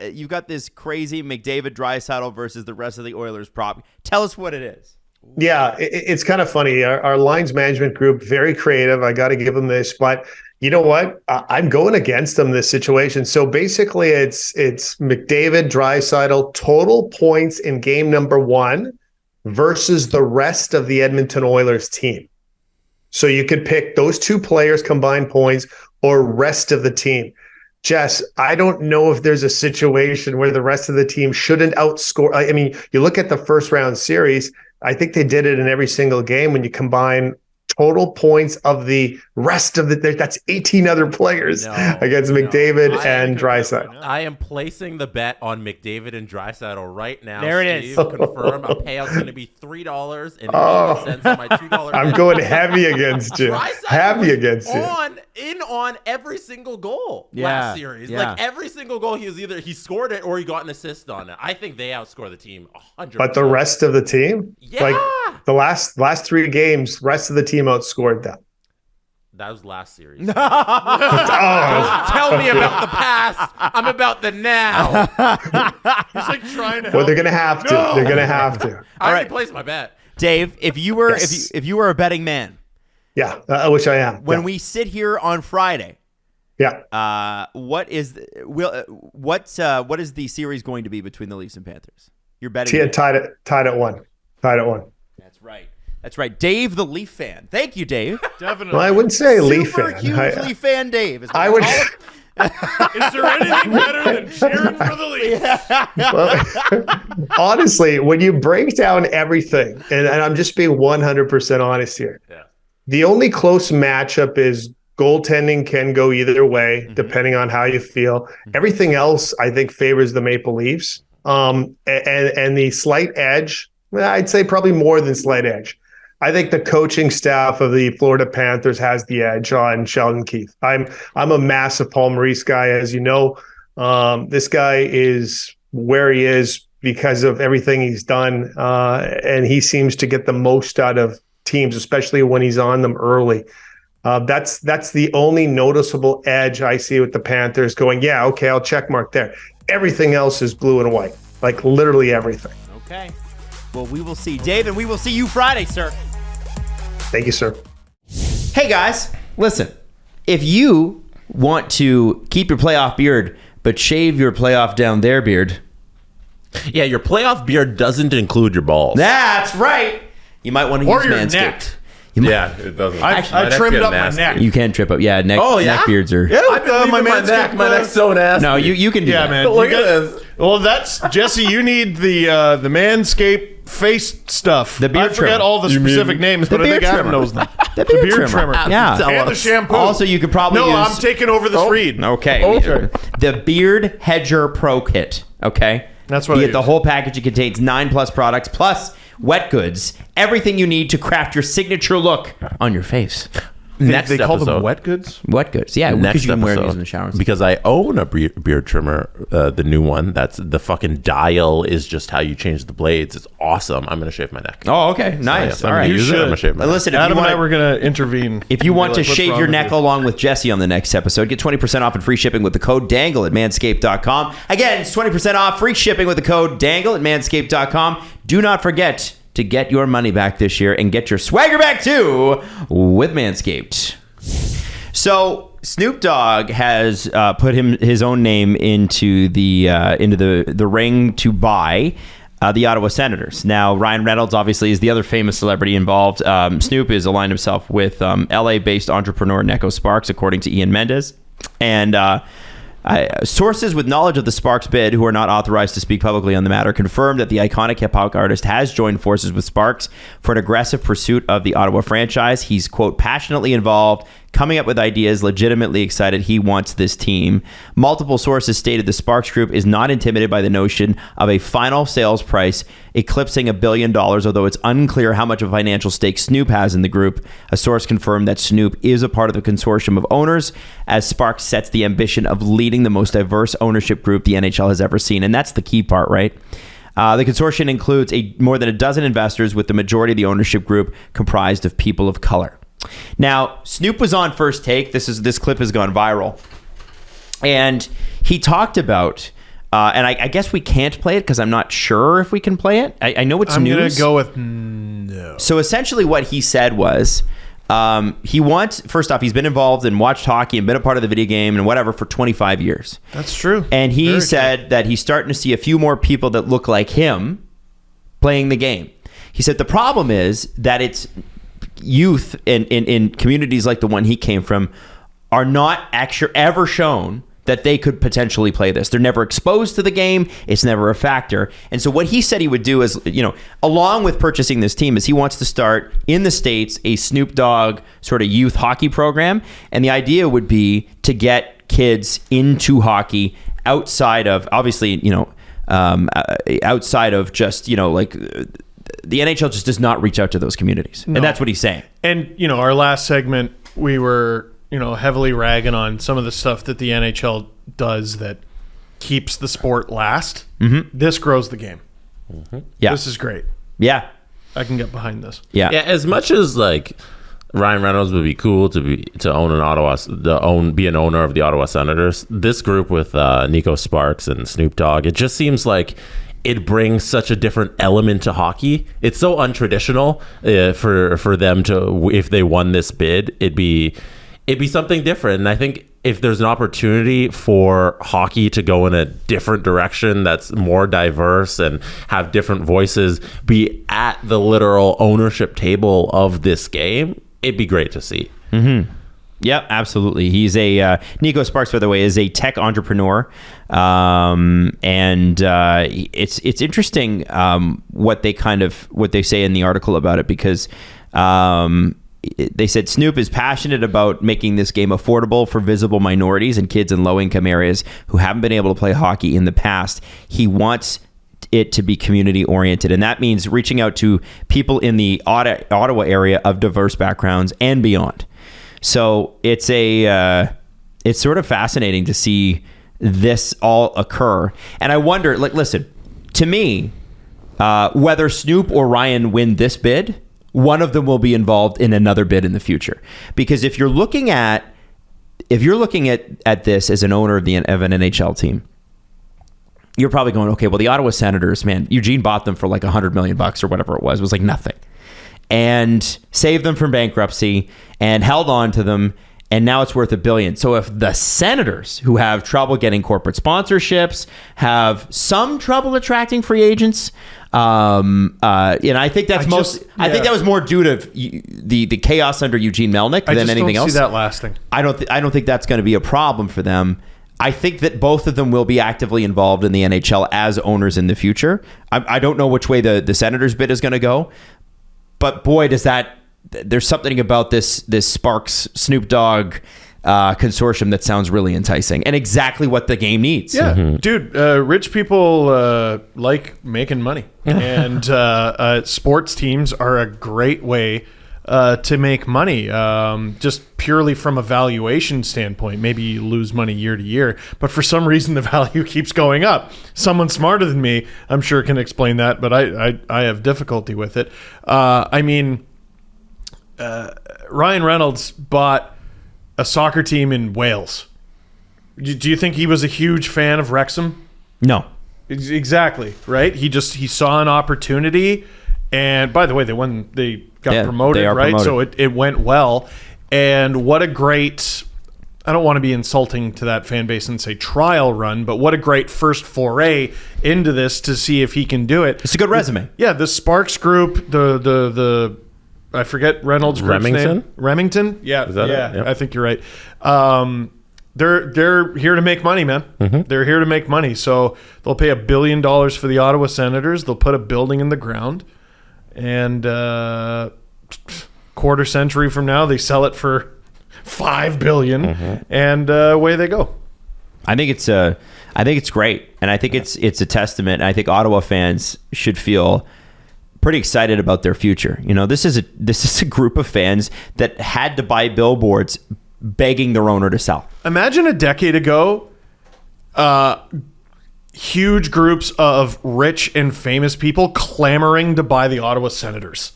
this crazy McDavid Draisaitl versus the rest of the Oilers prop. Tell us what it is. Yeah, it's kind of funny. Our lines management group, very creative. I got to give them this, but you know what? I'm going against them in this situation. So basically, it's McDavid, Draisaitl, total points in game number 1 versus the rest of the Edmonton Oilers team. So you could pick those 2 players combined points or rest of the team. Jess, I don't know if there's a situation where the rest of the team shouldn't outscore. I mean, you look at the first round series, I think they did it in every single game when you combine total points of the rest of that's 18 other players against McDavid and Draisaitl. I am placing the bet on McDavid and Draisaitl right now. There it is. Confirm a payout's going to be $3.80 on my $2. I'm going heavy against you. Heavy against you. On every single goal Yeah, last series. yeah. Like every single goal, he scored it or he got an assist on it. I think they outscore the team 100%. But the rest of the team, Yeah. like the last 3 games, rest of the team outscored them. That was last series. Oh, Tell me about the past. I'm about the now. He's like trying to. well, they're gonna have to. They're gonna have to. I already placed my bet. Dave, if you were Yes. if you were a betting man, Which I am. when we sit here on Friday, what is the series going to be between the Leafs and Panthers? You're betting man. tied at 1. That's right. Dave, the Leaf fan. Thank you, Dave. Definitely. Well, I wouldn't say Leaf Super fan. huge Leaf fan, Dave. I would. Is there anything better than cheering for the Leafs? Well, honestly, when you break down everything, and I'm just being 100% honest here, the only close matchup is goaltending can go either way, depending on how you feel. Everything else, I think, favors the Maple Leafs. And the slight edge, I'd say probably more than slight edge. I think the coaching staff of the Florida Panthers has the edge on Sheldon Keefe. I'm a massive Paul Maurice guy, as you know. This guy is where he is because of everything he's done, and he seems to get the most out of teams, especially when he's on them early. That's the only noticeable edge I see with the Panthers going, yeah, okay, I'll check mark there. Everything else is blue and white, like literally everything. Okay. Well, we will see Dave, and we will see you Friday, sir. Thank you, sir. Hey, guys, listen. If you want to keep your playoff beard, but shave your playoff down there beard. Yeah, your playoff beard doesn't include your balls. That's right. You might want to use your Manscaped. neck. Yeah, it doesn't. I trimmed up my neck. You can trip up. Yeah, neck beards are. Yeah, my neck. My neck's so nasty. No, you can do that. Man. Look at this. Well, that's Jesse. You need the Manscaped face stuff. The beard I forget trimmer. all the specific names, but I think beard Adam trimmer. knows them. The The beard trimmer. Yeah. And the shampoo. Also, you could probably No, use. I'm taking over this read. Okay. The Beard Hedger Pro Kit. Okay. That's what you I get. The use. whole package. It contains 9+ products plus wet goods. Everything you need to craft your signature look on your face. Next they call episode. them wet goods? Wet goods. Yeah, because Next you can wear these episode, in the showers. because I own a beard trimmer, the new one. That's the fucking dial is just how you change the blades. It's awesome. I'm gonna shave my neck. Oh, okay. Nice. Yes, All I'm right. gonna use it. I'm gonna shave my neck. Listen, if Adam you and I want were going to intervene. If you want Be to like, what's shave wrong your with neck you? along with Jesse on the next episode, get 20% off and free shipping with the code DANGLE at manscaped.com. Again, it's 20% off, free shipping with the code DANGLE at manscaped.com. Do not forget to get your money back this year and get your swagger back too with Manscaped. So Snoop Dogg has put his own name into the ring to buy the Ottawa Senators. Now, Ryan Reynolds obviously is the other famous celebrity involved. Snoop has aligned himself with LA-based entrepreneur Neko Sparks, according to Ian Mendes. And sources with knowledge of the Sparks bid, who are not authorized to speak publicly on the matter, confirmed that the iconic hip-hop artist has joined forces with Sparks for an aggressive pursuit of the Ottawa franchise. He's, quote, passionately involved, coming up with ideas, legitimately excited. He wants this team. Multiple sources stated the Sparks Group is not intimidated by the notion of a final sales price eclipsing $1 billion, although it's unclear how much of a financial stake Snoop has in the group. A source confirmed that Snoop is a part of the consortium of owners, as Sparks sets the ambition of leading the most diverse ownership group the NHL has ever seen. And that's the key part, right? The consortium includes more than a dozen investors, with the majority of the ownership group comprised of people of color. Now, Snoop was on First Take. This clip has gone viral, and he talked about, and I guess we can't play it because I'm not sure if we can play it. I know it's news. I'm going to go with no. So essentially, what he said was, he wants, first off, he's been involved and watched hockey and been a part of the video game and whatever for 25 years. That's true. And he said that he's starting to see a few more people that look like him playing the game. He said the problem is that it's youth in communities like the one he came from are not actually ever shown that they could potentially play this. They're never exposed to the game. It's never a factor. And so what he said he would do is, along with purchasing this team, is he wants to start in the States a Snoop Dogg sort of youth hockey program. And the idea would be to get kids into hockey outside of, obviously, outside of just, like the NHL just does not reach out to those communities. No. And that's what he's saying. And, our last segment, we were, heavily ragging on some of the stuff that the NHL does that keeps the sport last. Mm-hmm. This grows the game. Mm-hmm. Yeah. This is great. Yeah. I can get behind this. Yeah. Yeah. As much as like Ryan Reynolds would be cool to own be an owner of the Ottawa Senators, this group with Neko Sparks and Snoop Dogg, it just seems like it brings such a different element to hockey. It's so untraditional for them to, if they won this bid, it'd be something different. And I think if there's an opportunity for hockey to go in a different direction that's more diverse and have different voices be at the literal ownership table of this game, it'd be great to see. Mm-hmm. Yep, absolutely. He's Neko Sparks, by the way, is a tech entrepreneur, and it's interesting what they say in the article about it, because they said Snoop is passionate about making this game affordable for visible minorities and kids in low-income areas who haven't been able to play hockey in the past. He wants it to be community-oriented, and that means reaching out to people in the Ottawa area of diverse backgrounds and beyond. So it's sort of fascinating to see this all occur. And I wonder, listen, to me, whether Snoop or Ryan win this bid, one of them will be involved in another bid in the future. Because if you're looking at this as an owner of an NHL team, you're probably going, okay, well, the Ottawa Senators, man, Eugene bought them for like $100 million or whatever it was. It was like nothing. And saved them from bankruptcy and held on to them, and now it's worth $1 billion. So if the Senators, who have trouble getting corporate sponsorships, have some trouble attracting free agents, I think that's I think that was more due to the chaos under Eugene Melnyk than anything else. I just don't see that lasting. I don't think that's going to be a problem for them. I think that both of them will be actively involved in the NHL as owners in the future. I don't know which way the Senators bid is going to go. But boy, there's something about this Sparks Snoop Dogg consortium that sounds really enticing and exactly what the game needs. Yeah, dude, rich people like making money, and sports teams are a great way to make money, just purely from a valuation standpoint. Maybe you lose money year to year, but for some reason the value keeps going up. Someone smarter than me, I'm sure, can explain that, but I have difficulty with it. Ryan Reynolds bought a soccer team in Wales. Do you think he was a huge fan of Wrexham? No. Exactly, right? He saw an opportunity, And by the way, they got promoted, they are right? promoted. So it went well. And what a great, I don't want to be insulting to that fan base and say trial run, but what a great first foray into this to see if he can do it. It's a good resume. Yeah, the Sparks group, the I forget Reynolds' group's name. Remington? Yeah, Is that it? yeah, Yep. I think you're right. They're here to make money, man. They're here to make money. So they'll pay $1 billion for the Ottawa Senators. They'll put a building in the ground, and quarter century from now, they sell it for $5 billion, and away they go. I think it's great, and I think it's a testament. And I think Ottawa fans should feel pretty excited about their future. You know, this is a group of fans that had to buy billboards begging their owner to sell. Imagine a decade ago, huge groups of rich and famous people clamoring to buy the Ottawa Senators.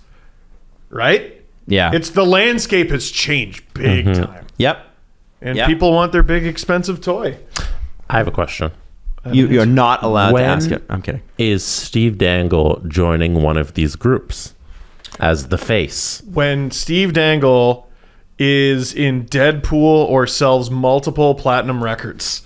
Right? Yeah. It's the landscape has changed big time. Yep. And Yep. people want their big expensive toy. I have a question. You're not allowed to When ask it. I'm kidding. Is Steve Dangle joining one of these groups as the face? When Steve Dangle is in Deadpool or sells multiple platinum records.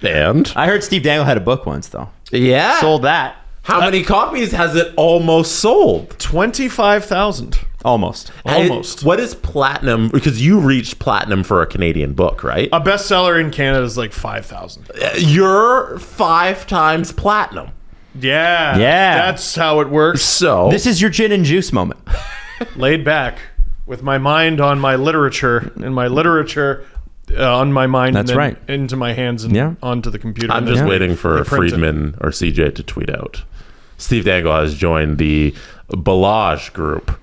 And? I heard Steve Dangle had a book once, though. Yeah. Sold that. How many copies has it almost sold? 25,000. Almost. Almost. What is platinum? Because you reached platinum for a Canadian book, right? A bestseller in Canada is like 5,000. You're 5 times platinum. Yeah. Yeah. That's how it works. So This is your gin and juice moment. Laid back with my mind on my literature and my literature on my mind. That's and then right. into my hands and Yeah. onto the computer. I'm and just then waiting for they print it. Friedman or CJ to tweet out. Steve Dangle has joined the Ballage group.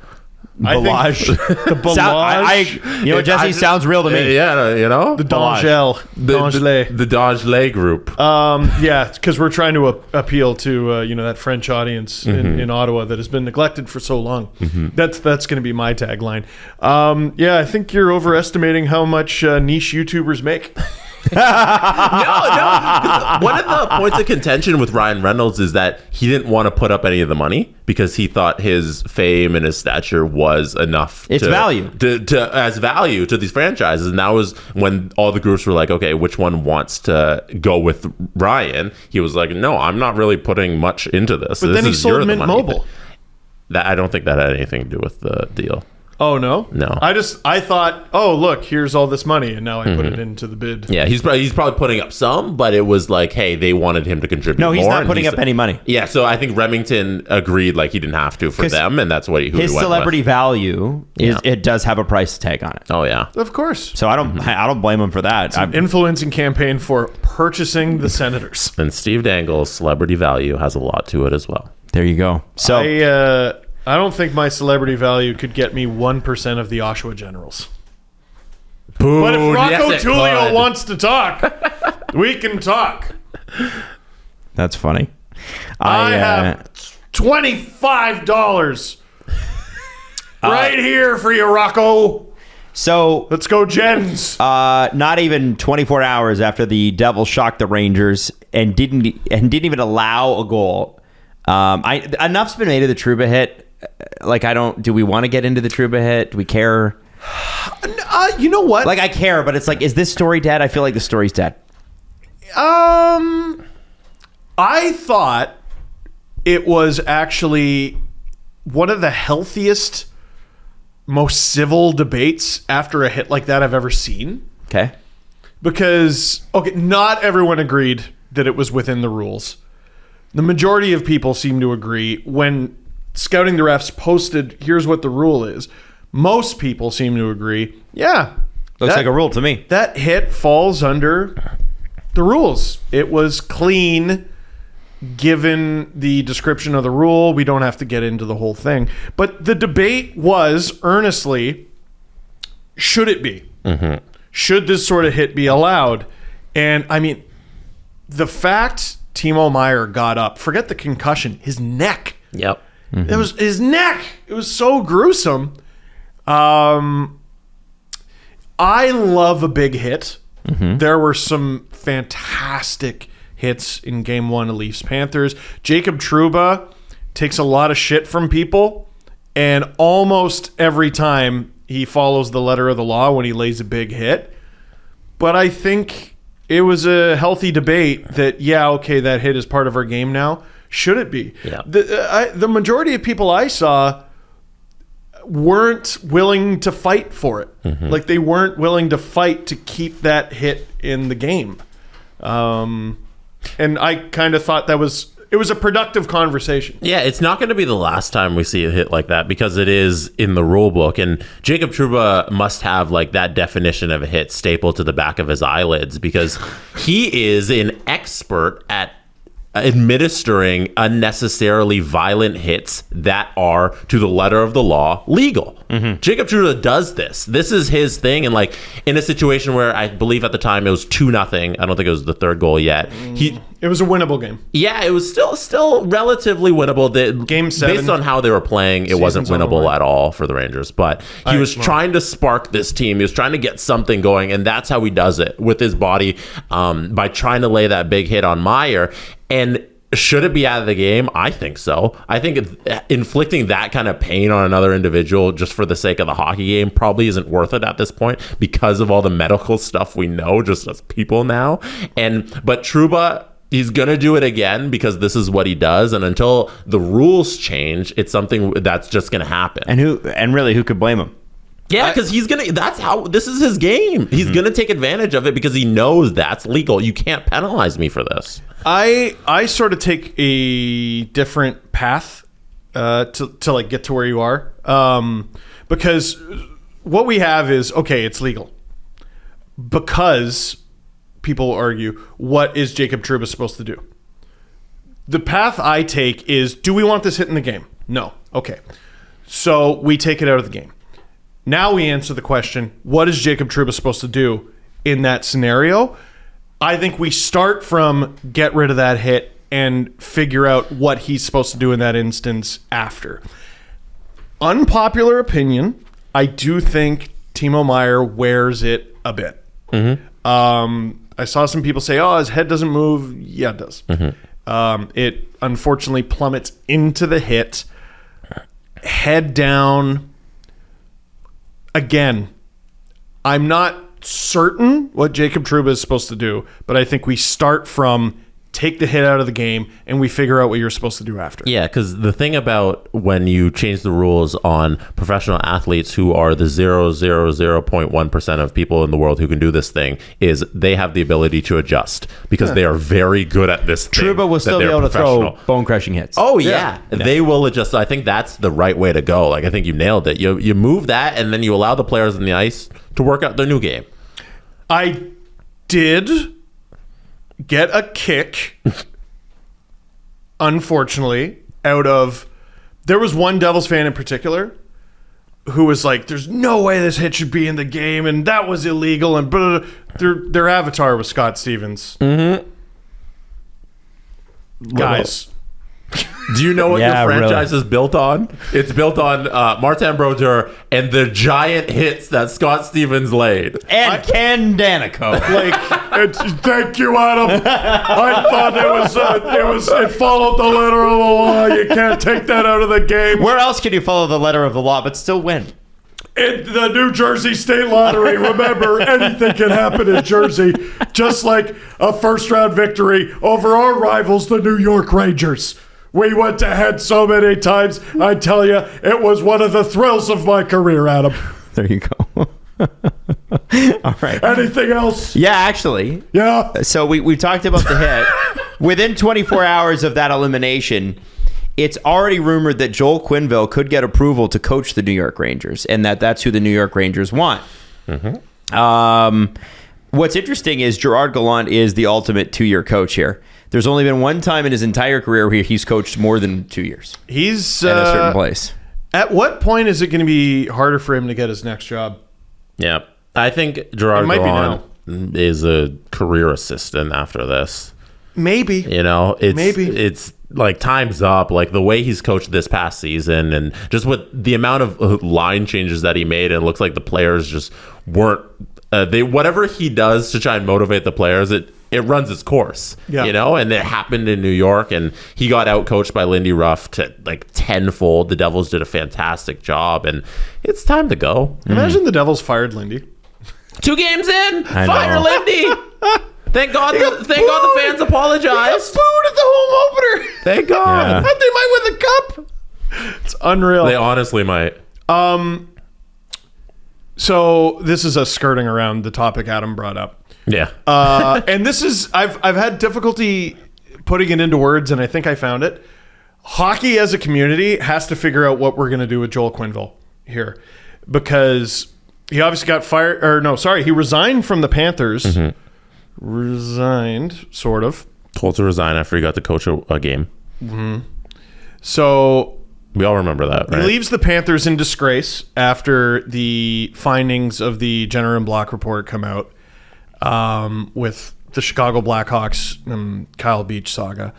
I think Ballage. the Ballage. Jesse, sounds real to me. Yeah, you know? the Dangel. The Dangele group. Yeah, because we're trying to appeal to that French audience in Ottawa that has been neglected for so long. That's going to be my tagline. Yeah, I think you're overestimating how much niche YouTubers make. No. One of the points of contention with Ryan Reynolds is that he didn't want to put up any of the money because he thought his fame and his stature was enough. It's value. As value to these franchises. And that was when all the groups were like, okay, which one wants to go with Ryan? He was like, no, I'm not really putting much into this. But then he sold Mint Mobile. I don't think that had anything to do with the deal. Oh, no? No. I thought, oh, look, here's all this money, and now I put it into the bid. Yeah, he's probably putting up some, but it was like, hey, they wanted him to contribute more. No, he's not and putting up any money. Yeah, so I think Remington agreed like he didn't have to for them, and that's what he His went celebrity with. value is it does have a price tag on it. Oh yeah. Of course. So I don't blame him for that. Influencing campaign for purchasing the Senators. And Steve Dangle's celebrity value has a lot to it as well. There you go. So I don't think my celebrity value could get me 1% of the Oshawa Generals. Boo, But if Rocco yes, it Tullio could. wants to talk, we can talk. that's funny. I have $25 right here for you, Rocco. So Let's go, Jens. not even 24 hours after the Devils shocked the Rangers and didn't even allow a goal. Enough's been made of the Trouba hit. Like, do we want to get into the Trouba hit? Do we care? You know what? Like, I care, but it's like, is this story dead? I feel like the story's dead. I thought it was actually one of the healthiest, most civil debates after a hit like that I've ever seen. Okay. Because, not everyone agreed that it was within the rules. The majority of people seem to agree. When Scouting the Refs posted, here's what the rule is, most people seem to agree, yeah. Looks like a rule to me. That hit falls under the rules. It was clean, given the description of the rule. We don't have to get into the whole thing. But the debate was, earnestly, should it be? Should this sort of hit be allowed? And, I mean, the fact Timo Meier got up, forget the concussion, his neck. Yep. It was his neck. It was so gruesome. I love a big hit. There were some fantastic hits in Game 1 of Leafs Panthers. Jacob Trouba takes a lot of shit from people, and almost every time he follows the letter of the law when he lays a big hit. But I think it was a healthy debate that, that hit is part of our game now. Should it be? Yeah. The majority of people I saw weren't willing to fight for it. Mm-hmm. Like, they weren't willing to fight to keep that hit in the game. And I kind of thought it was a productive conversation. Yeah, it's not going to be the last time we see a hit like that because it is in the rule book. And Jacob Trouba must have like that definition of a hit stapled to the back of his eyelids because he is an expert at administering unnecessarily violent hits that are, to the letter of the law, legal. Mm-hmm. Jacob Trouba does this. This is his thing. And like in a situation where I believe at the time it was 2-0. I don't think it was the third goal yet. It was a winnable game. Yeah, it was still relatively winnable. Game 7. Based on how they were playing, it wasn't winnable at all for the Rangers. But he was trying to spark this team. He was trying to get something going, and that's how he does it with his body, by trying to lay that big hit on Meier. And should it be out of the game? I think so. I think inflicting that kind of pain on another individual just for the sake of the hockey game probably isn't worth it at this point because of all the medical stuff we know just as people now. But Trouba, he's going to do it again because this is what he does. And until the rules change, it's something that's just going to happen. And really, who could blame him? Yeah, because this is his game. He's going to take advantage of it because he knows that's legal. You can't penalize me for this. I sort of take a different path to like get to where you are, because what we have is, okay, it's legal because people argue, what is Jacob Trouba supposed to do? The path I take is, do we want this hit in the game? No. Okay. So we take it out of the game. Now we answer the question, what is Jacob Trouba supposed to do in that scenario? I think we start from get rid of that hit and figure out what he's supposed to do in that instance after. Unpopular opinion, I do think Timo Meier wears it a bit. Mm-hmm. I saw some people say, his head doesn't move. Yeah, it does. Mm-hmm. It unfortunately plummets into the hit. Head down. Again, I'm not certain what Jacob Trouba is supposed to do, but I think we start from take the hit out of the game and we figure out what you're supposed to do after. Yeah, because the thing about when you change the rules on professional athletes who are the 0.1% of people in the world who can do this thing is they have the ability to adjust because they are very good at this thing. Trouba will still be able to throw bone-crushing hits. Oh, yeah. They will adjust. So I think that's the right way to go. Like, I think you nailed it. You move that and then you allow the players on the ice to work out their new game. I did get a kick, unfortunately, out of... There was one Devils fan in particular who was like, there's no way this hit should be in the game, and that was illegal, and blah, blah, blah. Their avatar was Scott Stevens. Mm-hmm. Guys... Do you know what your franchise is built on? It's built on Martin Brodeur and the giant hits that Scott Stevens laid. And Ken Danico. Thank you, Adam. I thought it followed the letter of the law. You can't take that out of the game. Where else can you follow the letter of the law but still win? In the New Jersey State Lottery, remember, anything can happen in Jersey. Just like a first-round victory over our rivals, the New York Rangers. We went ahead so many times. I tell you, it was one of the thrills of my career, Adam. There you go. All right. Anything else? Yeah, actually. Yeah. So we talked about the hit. Within 24 hours of that elimination, it's already rumored that Joel Quenville could get approval to coach the New York Rangers, and that's who the New York Rangers want. Mm-hmm. What's interesting is Gerard Gallant is the ultimate 2-year coach here. There's only been one time in his entire career where he's coached more than 2 years. He's at a certain place. At what point is it going to be harder for him to get his next job? Yeah. I think Gerard Gallant is a career assistant after this. Maybe. It's like time's up. Like the way he's coached this past season and just with the amount of line changes that he made, it looks like the players just weren't... whatever he does to try and motivate the players, it runs its course, Yeah. and it happened in New York, and he got out coached by Lindy Ruff to like tenfold. The Devils did a fantastic job, and it's time to go. Imagine the Devils fired Lindy. 2 games in, I fire know. Lindy. Thank God the fans apologized. Booed at the home opener. Thank God. Yeah. They might win the cup. It's unreal. They honestly might. So this is us skirting around the topic Adam brought up. Yeah. And this is I've had difficulty putting it into words, and I think I found it. Hockey as a community has to figure out what we're going to do with Joel Quenville here, because he obviously got fired, or no, sorry, he resigned from the Panthers. Mm-hmm. Resigned, sort of. Told to resign after he got to coach a game. So We all remember that, right? he leaves the Panthers in disgrace after the findings of the Jenner and Block report come out with the Chicago Blackhawks Kyle Beach saga.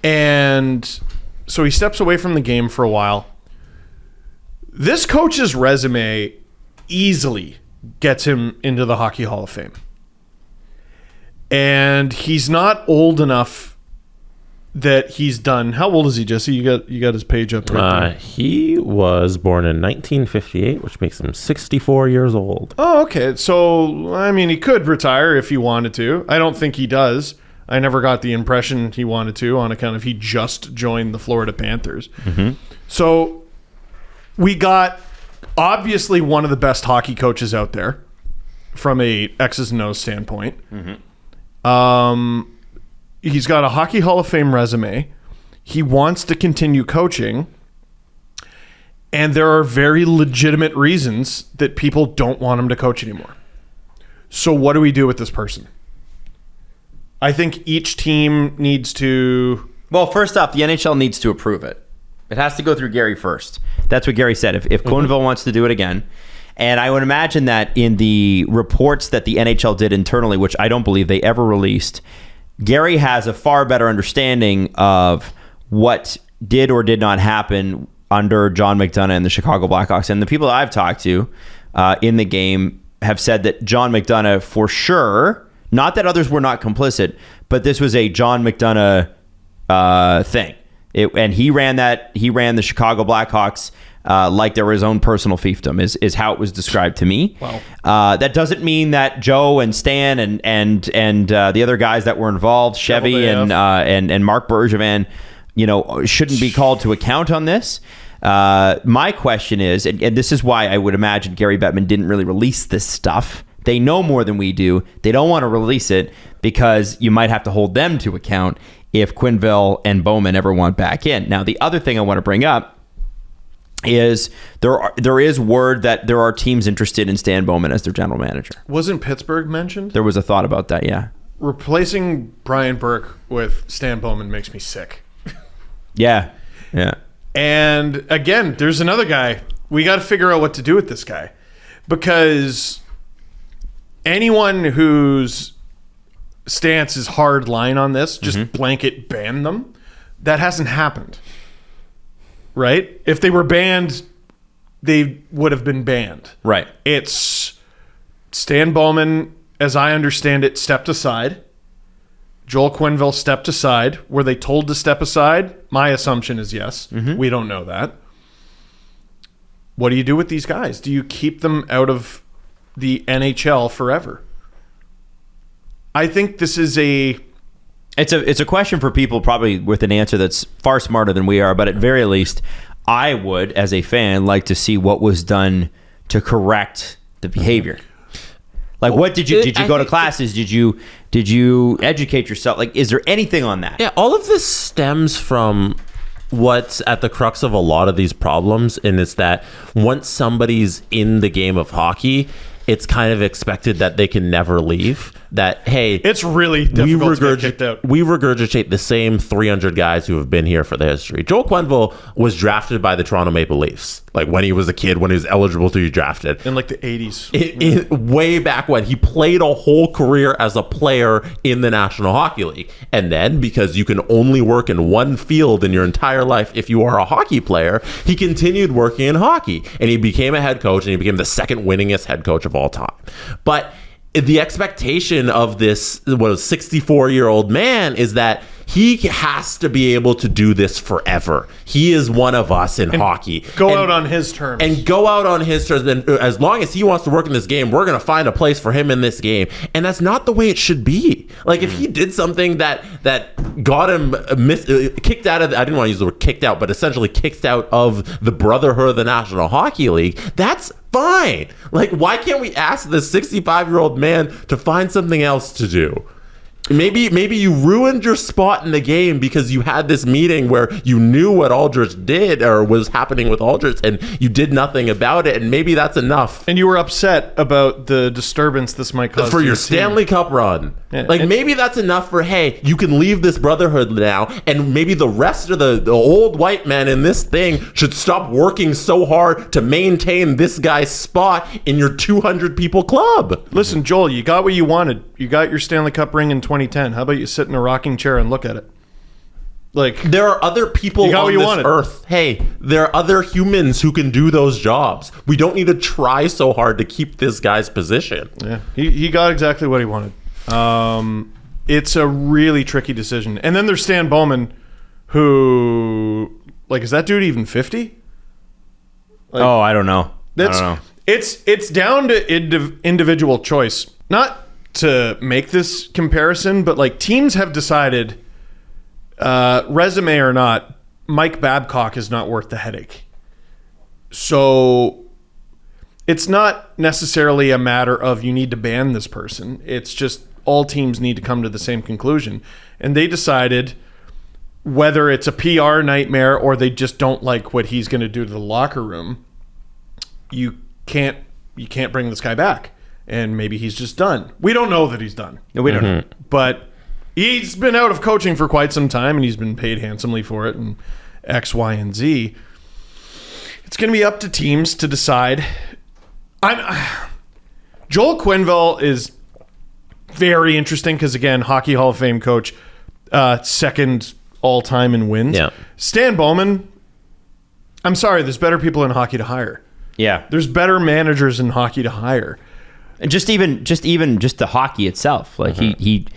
And so he steps away from the game for a while. This coach's resume easily gets him into the Hockey Hall of Fame. And he's not old enough that he's done. How old is he, Jesse? You got his page up right there. He was born in 1958, which makes him 64 years old. Oh, okay. So, I mean, he could retire if he wanted to. I don't think he does. I never got the impression he wanted to on account of he just joined the Florida Panthers. So, we got obviously one of the best hockey coaches out there from a X's and O's standpoint. He's got a Hockey Hall of Fame resume. He wants to continue coaching. And there are very legitimate reasons that people don't want him to coach anymore. So what do we do with this person? I think each team needs to... Well, first off, the NHL needs to approve it. It has to go through Gary first. That's what Gary said. If Quenville wants to do it again, and I would imagine that in the reports that the NHL did internally, which I don't believe they ever released, Gary has a far better understanding of what did or did not happen under John McDonough and the Chicago Blackhawks. And the people that I've talked to in the game have said that John McDonough, for sure, not that others were not complicit, but this was a John McDonough thing. And he ran the Chicago Blackhawks like they were his own personal fiefdom, is how it was described to me. Wow. That doesn't mean that Joe and Stan and the other guys that were involved, Chevy and Mark Bergevin, shouldn't be called to account on this. My question is, and this is why I would imagine Gary Bettman didn't really release this stuff. They know more than we do. They don't want to release it because you might have to hold them to account if Quenville and Bowman ever want back in. Now, the other thing I want to bring up is there is word that there are teams interested in Stan Bowman as their general manager. Wasn't Pittsburgh mentioned? There was a thought about that, yeah. Replacing Brian Burke with Stan Bowman makes me sick. Yeah. And again, there's another guy. We got to figure out what to do with this guy, because anyone whose stance is hard line on this, just blanket ban them. That hasn't happened. Right? If they were banned, they would have been banned. Right. It's Stan Bowman, as I understand it, stepped aside. Joel Quenville stepped aside. Were they told to step aside? My assumption is yes. We don't know that. What do you do with these guys? Do you keep them out of the NHL forever? I think this is It's a question for people probably with an answer that's far smarter than we are, but at very least, I would, as a fan, like to see what was done to correct the behavior. Like, what did you go to classes? Did you educate yourself? Like, is there anything on that? Yeah, all of this stems from what's at the crux of a lot of these problems, and it's that once somebody's in the game of hockey, it's kind of expected that they can never leave. That, hey, it's really difficult to get kicked out. We regurgitate the same 300 guys who have been here for the history. Joel Quenville was drafted by the Toronto Maple Leafs, like when he was a kid, when he was eligible to be drafted. In like the 80s. Way back when. He played a whole career as a player in the National Hockey League. And then, because you can only work in one field in your entire life if you are a hockey player, he continued working in hockey. And he became a head coach, and he became the second winningest head coach of all time. But the expectation of this 64-year-old man is that he has to be able to do this forever. He is one of us in hockey. Go out on his terms. And go out on his terms. And as long as he wants to work in this game, we're going to find a place for him in this game. And that's not the way it should be. Like, if he did something that got him kicked out of, I didn't want to use the word kicked out, but essentially kicked out of the Brotherhood of the National Hockey League, that's fine. Like, why can't we ask this 65-year-old man to find something else to do? Maybe you ruined your spot in the game because you had this meeting where you knew what Aldrich did or was happening with Aldrich and you did nothing about it, and maybe that's enough. And you were upset about the disturbance this might cause for your Stanley Cup run. Yeah. Like, maybe that's enough for, hey, you can leave this brotherhood now, and maybe the rest of the old white men in this thing should stop working so hard to maintain this guy's spot in your 200 people club. Listen, Joel, you got what you wanted. You got your Stanley Cup ring in 2010. How about you sit in a rocking chair and look at it? Like, there are other people on this earth. Hey, there are other humans who can do those jobs. We don't need to try so hard to keep this guy's position. Yeah, he got exactly what he wanted. It's a really tricky decision. And then there's Stan Bowman, who, like, is that dude even 50? Like, I don't know. It's down to individual choice. Not to make this comparison, but like, teams have decided, resume or not, Mike Babcock is not worth the headache. So it's not necessarily a matter of you need to ban this person. It's just all teams need to come to the same conclusion. And they decided, whether it's a PR nightmare or they just don't like what he's going to do to the locker room, you can't bring this guy back. And maybe he's just done. We don't know that he's done. No, we don't know. But he's been out of coaching for quite some time, and he's been paid handsomely for it, and X, Y, and Z. It's going to be up to teams to decide. Joel Quenville is very interesting because, again, Hockey Hall of Fame coach, second all-time in wins. Yeah. Stan Bowman, I'm sorry, there's better people in hockey to hire. Yeah. There's better managers in hockey to hire. And just the hockey itself, like he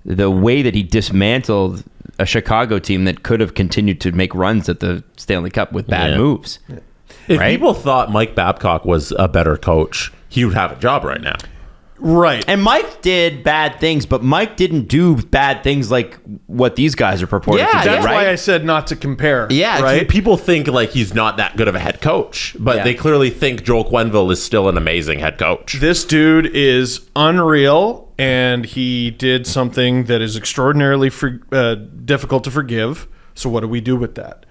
the way that he dismantled a Chicago team that could have continued to make runs at the Stanley Cup with bad moves. Yeah. If people thought Mike Babcock was a better coach, he would have a job right now. Right. And Mike did bad things, but Mike didn't do bad things like what these guys are purporting to do. That's right? why I said not to compare. Yeah, right? People think like he's not that good of a head coach, but they clearly think Joel Quenville is still an amazing head coach. This dude is unreal, and he did something that is extraordinarily difficult to forgive. So what do we do with that?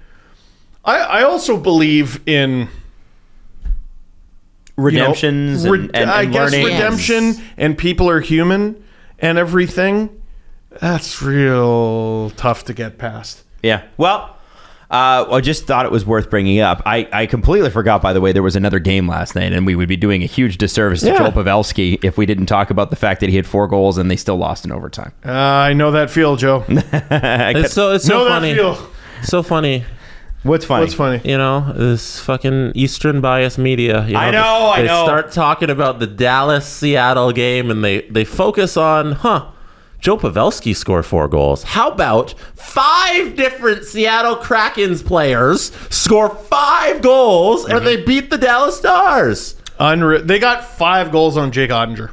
I also believe in redemptions and I guess learning. Redemption and people are human and everything. That's real tough to get past. Yeah. Well, I just thought it was worth bringing up. I completely forgot, by the way, there was another game last night, and we would be doing a huge disservice to Joel Pavelski if we didn't talk about the fact that he had 4 goals and they still lost in overtime. I know that feel, Joe. It's so funny. So funny. What's funny? What's funny? You know, this fucking Eastern bias media. You know, I know. They start talking about the Dallas-Seattle game, and they focus on, Joe Pavelski scored 4 goals. How about 5 different Seattle Krakens players score 5 goals, and they beat the Dallas Stars? They got 5 goals on Jake Ottinger.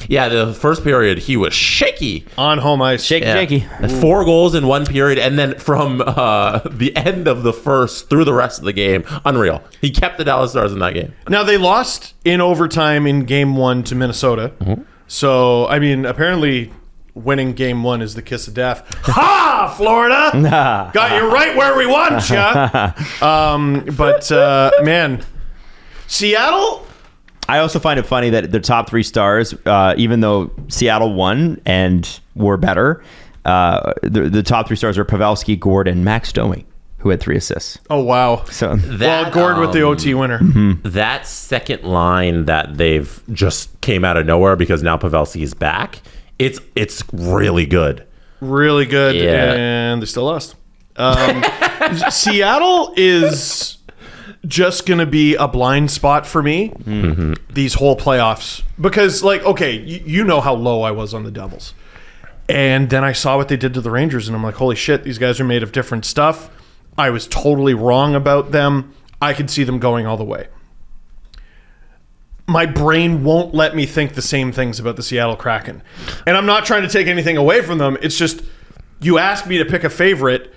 Yeah, the first period, he was shaky. On home ice. Shaky. 4 goals in 1 period, and then from the end of the first through the rest of the game, unreal. He kept the Dallas Stars in that game. Now, they lost in overtime in Game 1 to Minnesota. So, I mean, apparently winning Game 1 is the kiss of death. Ha! Florida! Got you right where we want you! But, man, Seattle... I also find it funny that the top 3 stars, even though Seattle won and were better, the top 3 stars are Pavelski, Gord, and Max Domi, who had 3 assists. Oh, wow. So Gord with the OT winner. That second line that they've just came out of nowhere because now Pavelski is back, it's really good. Really good, Yeah. and they still lost. Seattle is... just going to be a blind spot for me these whole playoffs. Because, like, okay, you know how low I was on the Devils. And then I saw what they did to the Rangers, and I'm like, holy shit, these guys are made of different stuff. I was totally wrong about them. I could see them going all the way. My brain won't let me think the same things about the Seattle Kraken. And I'm not trying to take anything away from them. It's just, you asked me to pick a favorite.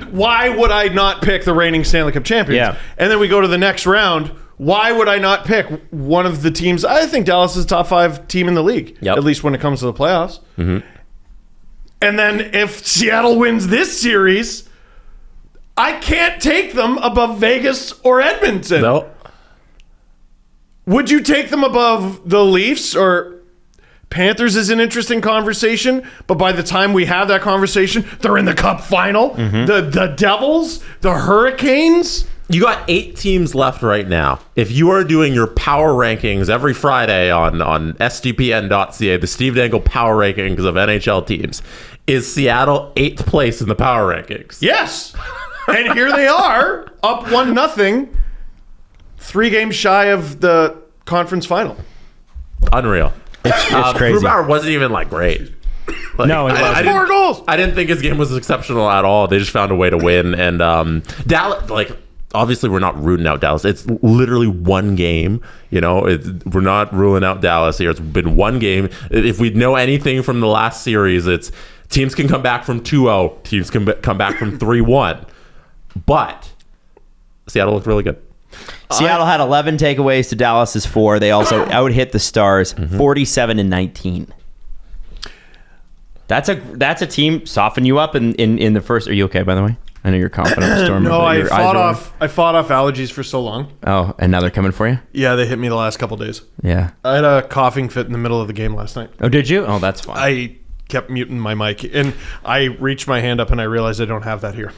Why would I not pick the reigning Stanley Cup champions? Yeah. And then we go to the next round. Why would I not pick one of the teams? I think Dallas is top 5 team in the league, at least when it comes to the playoffs. Mm-hmm. And then if Seattle wins this series, I can't take them above Vegas or Edmonton. No. Would you take them above the Leafs or Panthers? Is an interesting conversation, but by the time we have that conversation, they're in the Cup final. Mm-hmm. The Devils, the Hurricanes. You got 8 teams left right now. If you are doing your power rankings every Friday on sdpn.ca, the Steve Dangle power rankings of NHL teams, is Seattle 8th place in the power rankings? Yes. And here they are, up 1-0, 3 games shy of the conference final. Unreal. It's crazy. Trouba wasn't even like great. Like, No, I 4 goals. I didn't think his game was exceptional at all. They just found a way to win. And Dallas, like, obviously we're not rooting out Dallas. It's literally one game. You know, we're not ruling out Dallas here. It's been one game. If we know anything from the last series, it's teams can come back from 2-0. Teams can come back from 3-1. But Seattle looked really good. Seattle had 11 takeaways to Dallas's 4. They also out-hit the Stars 47-19. That's a team soften you up in the first. Are you okay, by the way? I know you're confident, Storm. No, I fought off allergies for so long. Oh, and now they're coming for you? Yeah, they hit me the last couple days. Yeah. I had a coughing fit in the middle of the game last night. Oh, did you? Oh, that's fine. I kept muting my mic, and I reached my hand up, and I realized I don't have that here.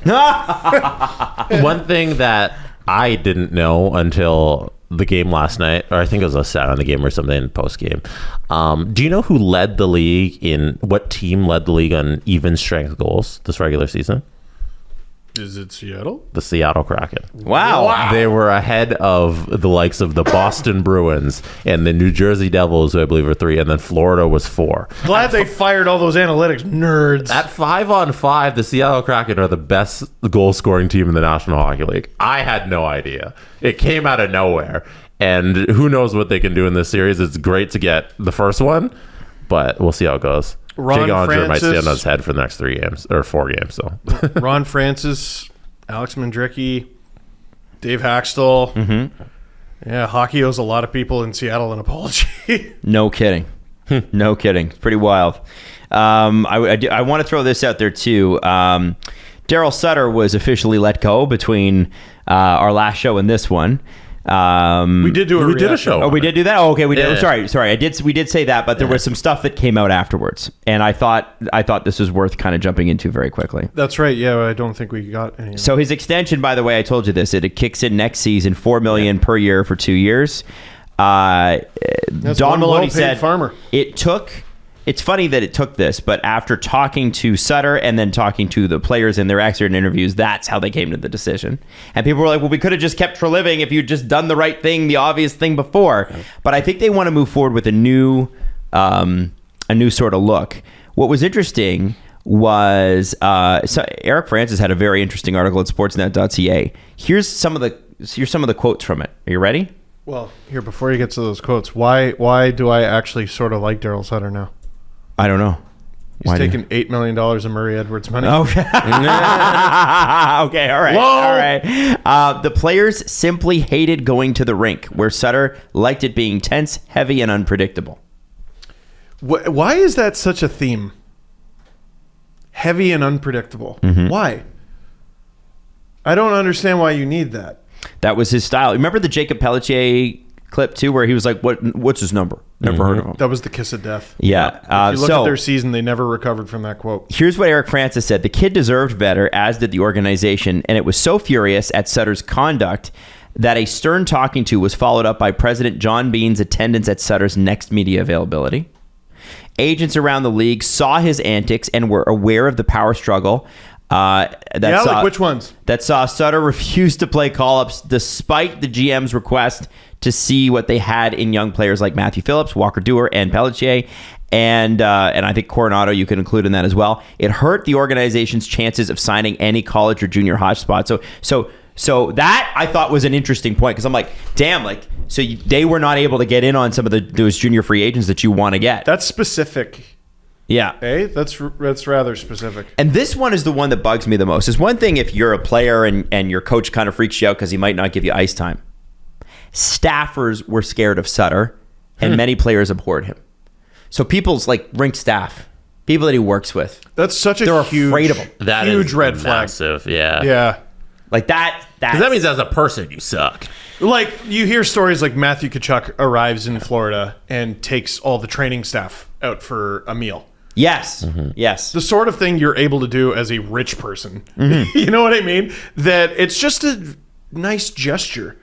One thing that I didn't know until the game last night, or I think it was a stat on the game or something in post game. Do you know who led the league what team led the league on even strength goals this regular season? Is it Seattle? The Seattle Kraken. Wow. They were ahead of the likes of the Boston Bruins and the New Jersey Devils, who I believe are 3, and then Florida was 4. Glad they fired all those analytics nerds. At 5-on-5, the Seattle Kraken are the best goal-scoring team in the National Hockey League. I had no idea. It came out of nowhere. And who knows what they can do in this series. It's great to get the first one, but we'll see how it goes. Jake Onger might stand on his head for the next 3 games or 4 games. So Ron Francis, Alex Mandrycky, Dave Haxtell. Mm-hmm. Yeah, hockey owes a lot of people in Seattle an apology. No kidding. No kidding. It's pretty wild. I want to throw this out there too. Darryl Sutter was officially let go between our last show and this one. We did a show. Oh, we did do that. Oh, okay, we did. Yeah. Sorry. We did say that, but there was some stuff that came out afterwards, and I thought this was worth kind of jumping into very quickly. That's right. Yeah, I don't think we got any. So his extension, by the way, I told you this. It kicks in next season, $4 million per year for 2 years. That's Don Maloney said farmer. It's funny that it took this, but after talking to Sutter and then talking to the players in their exit interviews, that's how they came to the decision. And people were like, well, we could have just kept Treliving if you'd just done the right thing, the obvious thing before. But I think they want to move forward with a new sort of look. What was interesting was so Eric Francis had a very interesting article at sportsnet.ca. Here's some of the quotes from it. Are you ready? Well, here, before you get to those quotes, why do I actually sort of like Darryl Sutter now? I don't know. He's taking $8 million of Murray Edwards money. Okay. Okay. All right. Whoa! All right. The players simply hated going to the rink, where Sutter liked it being tense, heavy, and unpredictable. Why is that such a theme? Heavy and unpredictable. Mm-hmm. Why? I don't understand why you need that. That was his style. Remember the Jacob Pelletier clip too, where he was like, "What's his number? Never heard of him." That was the kiss of death. Yeah. If you look at their season, they never recovered from that quote. Here's what Eric Francis said: "The kid deserved better, as did the organization, and it was so furious at Sutter's conduct that a stern talking to was followed up by President John Bean's attendance at Sutter's next media availability. Agents around the league saw his antics and were aware of the power struggle Which ones? That saw Sutter refuse to play call-ups despite the GM's request to see what they had in young players like Matthew Phillips, Walker Duehr, and Pelletier. And I think Coronado you can include in that as well. It hurt the organization's chances of signing any college or junior hotspot. So that I thought was an interesting point because I'm like, damn, they were not able to get in on some of those junior free agents that you want to get. That's specific. Yeah. Hey, that's rather specific. And this one is the one that bugs me the most. It's one thing if you're a player and your coach kind of freaks you out because he might not give you ice time. Staffers were scared of Sutter, and many players abhorred him. So people's rink staff, people that he works with, that's such they're huge, afraid of him. That huge is red flag. Massive, yeah. Yeah. Like that. Because that means as a person, you suck. Like, you hear stories like Matthew Tkachuk arrives in Florida and takes all the training staff out for a meal. Yes. Mm-hmm. Yes. The sort of thing you're able to do as a rich person. Mm-hmm. You know what I mean? That it's just a nice gesture.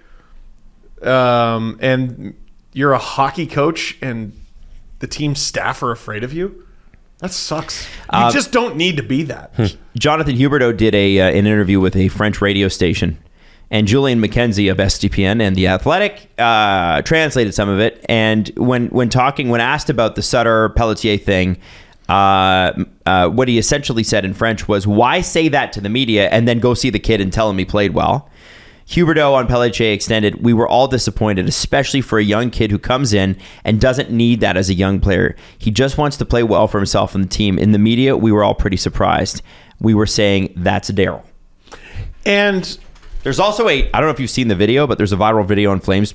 And you're a hockey coach and the team staff are afraid of you. That sucks. You just don't need to be that. Jonathan Huberdeau did an interview with a French radio station, and Julian McKenzie of SDPN and The Athletic translated some of it. And when asked about the Sutter Pelletier thing, what he essentially said in French was, "Why say that to the media and then go see the kid and tell him he played well?" Huberdeau on Pelletier extended, "We were all disappointed, especially for a young kid who comes in and doesn't need that as a young player. He just wants to play well for himself and the team. In the media, we were all pretty surprised. We were saying, that's Darryl." And there's also I don't know if you've seen the video, but there's a viral video on Flames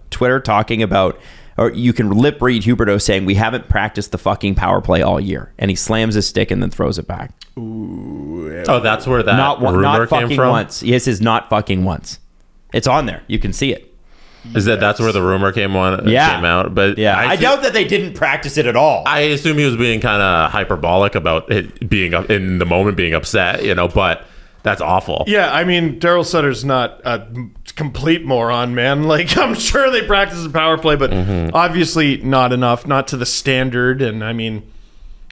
Twitter talking about, or you can lip read Huberdeau saying, "We haven't practiced the fucking power play all year." And he slams his stick and then throws it back. Oh, that's where that rumor not came fucking from? once. Yes, is not fucking once. It's on there. You can see it. Is that's where the rumor came out? But yeah, I doubt that they didn't practice it at all. I assume he was being kind of hyperbolic about it being in the moment, being upset, but that's awful. yeah, I mean, Darryl Sutter's not a complete moron, man. Like, I'm sure they practice the power play, but obviously not enough, not to the standard. And I mean,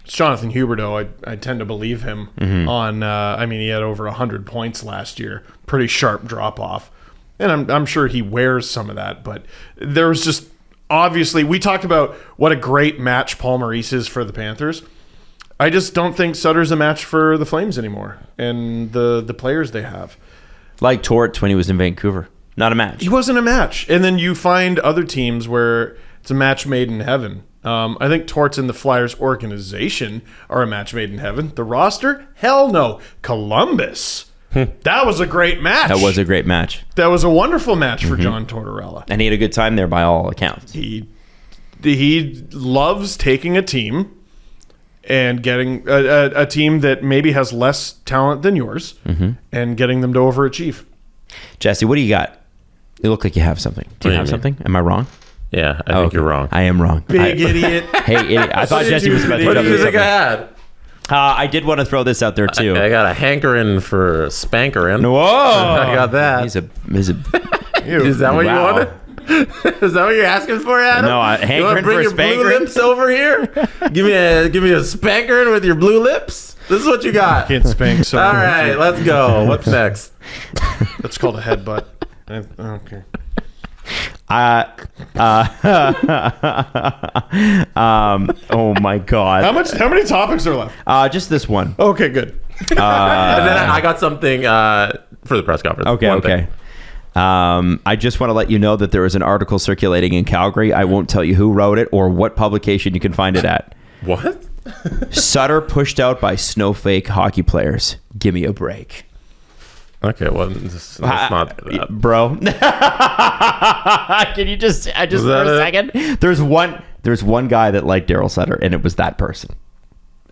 it's Jonathan Huberdeau. I tend to believe him on, he had over 100 points last year. Pretty sharp drop off. And I'm sure he wears some of that, but there was just, obviously, we talked about what a great match Paul Maurice is for the Panthers. I just don't think Sutter's a match for the Flames anymore and the players they have. Like Torts when he was in Vancouver. Not a match. He wasn't a match. And then you find other teams where it's a match made in heaven. I think Torts and the Flyers organization are a match made in heaven. The roster? Hell no. Columbus. That was a great match. That was a great match. That was a wonderful match for John Tortorella. And he had a good time there by all accounts. He loves taking a team and getting a team that maybe has less talent than yours and getting them to overachieve. Jesse, what do you got? You look like you have something. Do you have something? Am I wrong? Yeah, I think you're wrong. I am wrong. Big idiot. Hey, idiot. I thought Jesse was about to What jump do you into think I something. had? I did want to throw this out there too. I got a hankering for spankering. Whoa! I got that. He's a Is that what you Wow. wanted? Is that what you're asking for, Adam? No, you want hankering to bring for a your blue spankering? lips over here? give me a spankering with your blue lips. This is what you got. Can't spank so All right, let's go. What's next? That's called a headbutt. Okay. Oh my God. How many topics are left? Just this one. Okay, good. And then I got something for the press conference. Okay. One Okay. thing. I just want to let you know that there is an article circulating in Calgary. I won't tell you who wrote it or what publication you can find it at. What? Sutter pushed out by snowflake hockey players. Give me a break. Okay, well, let's not do that. Bro. Can you just for a second? There's one guy that liked Darryl Sutter, and it was that person.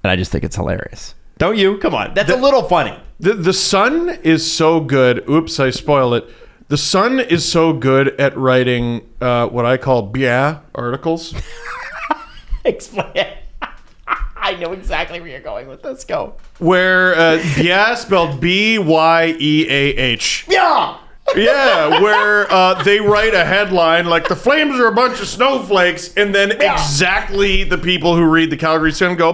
And I just think it's hilarious. Don't you? Come on. That's a little funny. The Sun is so good. Oops, I spoiled it. The Sun is so good at writing what I call Byeah articles. Explain it. I know exactly where you're going with this. Go. Where Byeah spelled Byeah. Yeah. Yeah, where they write a headline like the Flames are a bunch of snowflakes, and then exactly the people who read the Calgary Sun go,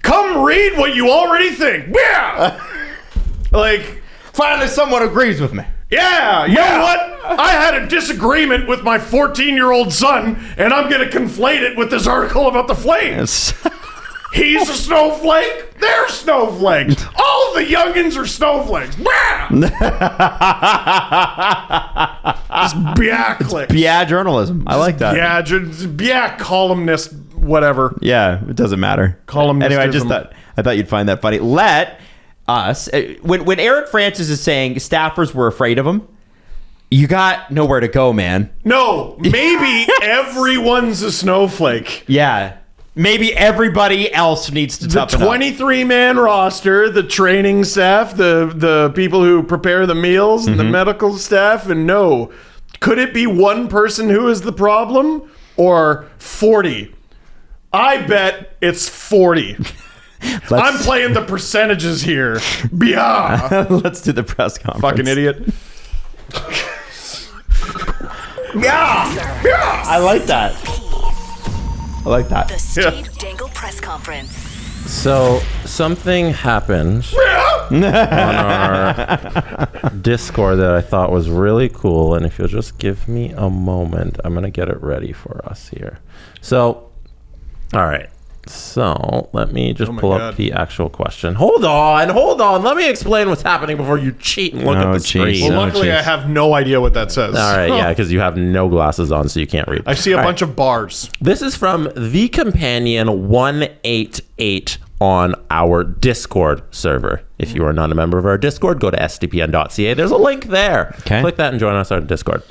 come read what you already think. Like, Finally, someone agrees with me. yeah, you know what? I had a disagreement with my 14-year-old son, and I'm going to conflate it with this article about the Flames. He's a snowflake. They're snowflakes. All the youngins are snowflakes. Just Byeah clicks. Byeah journalism. I like that. Yeah, Byeah columnist, whatever. Yeah, it doesn't matter. Anyway, I thought you'd find that funny. Let us when Eric Francis is saying staffers were afraid of him, you got nowhere to go, man. No, maybe everyone's a snowflake. Yeah. Maybe everybody else needs to The toughen up. 23-man roster, the training staff, the people who prepare the meals, and the medical staff, and no. Could it be one person who is the problem or 40? I bet it's 40. I'm playing the percentages here. Byeah. Let's do the press conference. Fucking idiot. I like that. I like that. The Steve Dangle Press Conference. So something happened on our Discord that I thought was really cool, and if you'll just give me a moment, I'm gonna get it ready for us here. So, all right. So let me just pull up the actual question. Hold on. Let me explain what's happening before you cheat and look at the screen. Well, luckily, I have no idea what that says. All right, yeah, because you have no glasses on, so you can't read. I see a bunch of bars. This is from The Companion 188 on our Discord server. If you are not a member of our Discord, go to sdpn.ca. There's a link there. Okay. Click that and join us on Discord.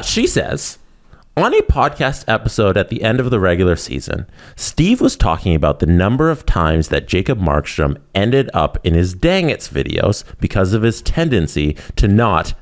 She says, on a podcast episode at the end of the regular season, Steve was talking about the number of times that Jacob Markstrom ended up in his Dang It's videos because of his tendency to not,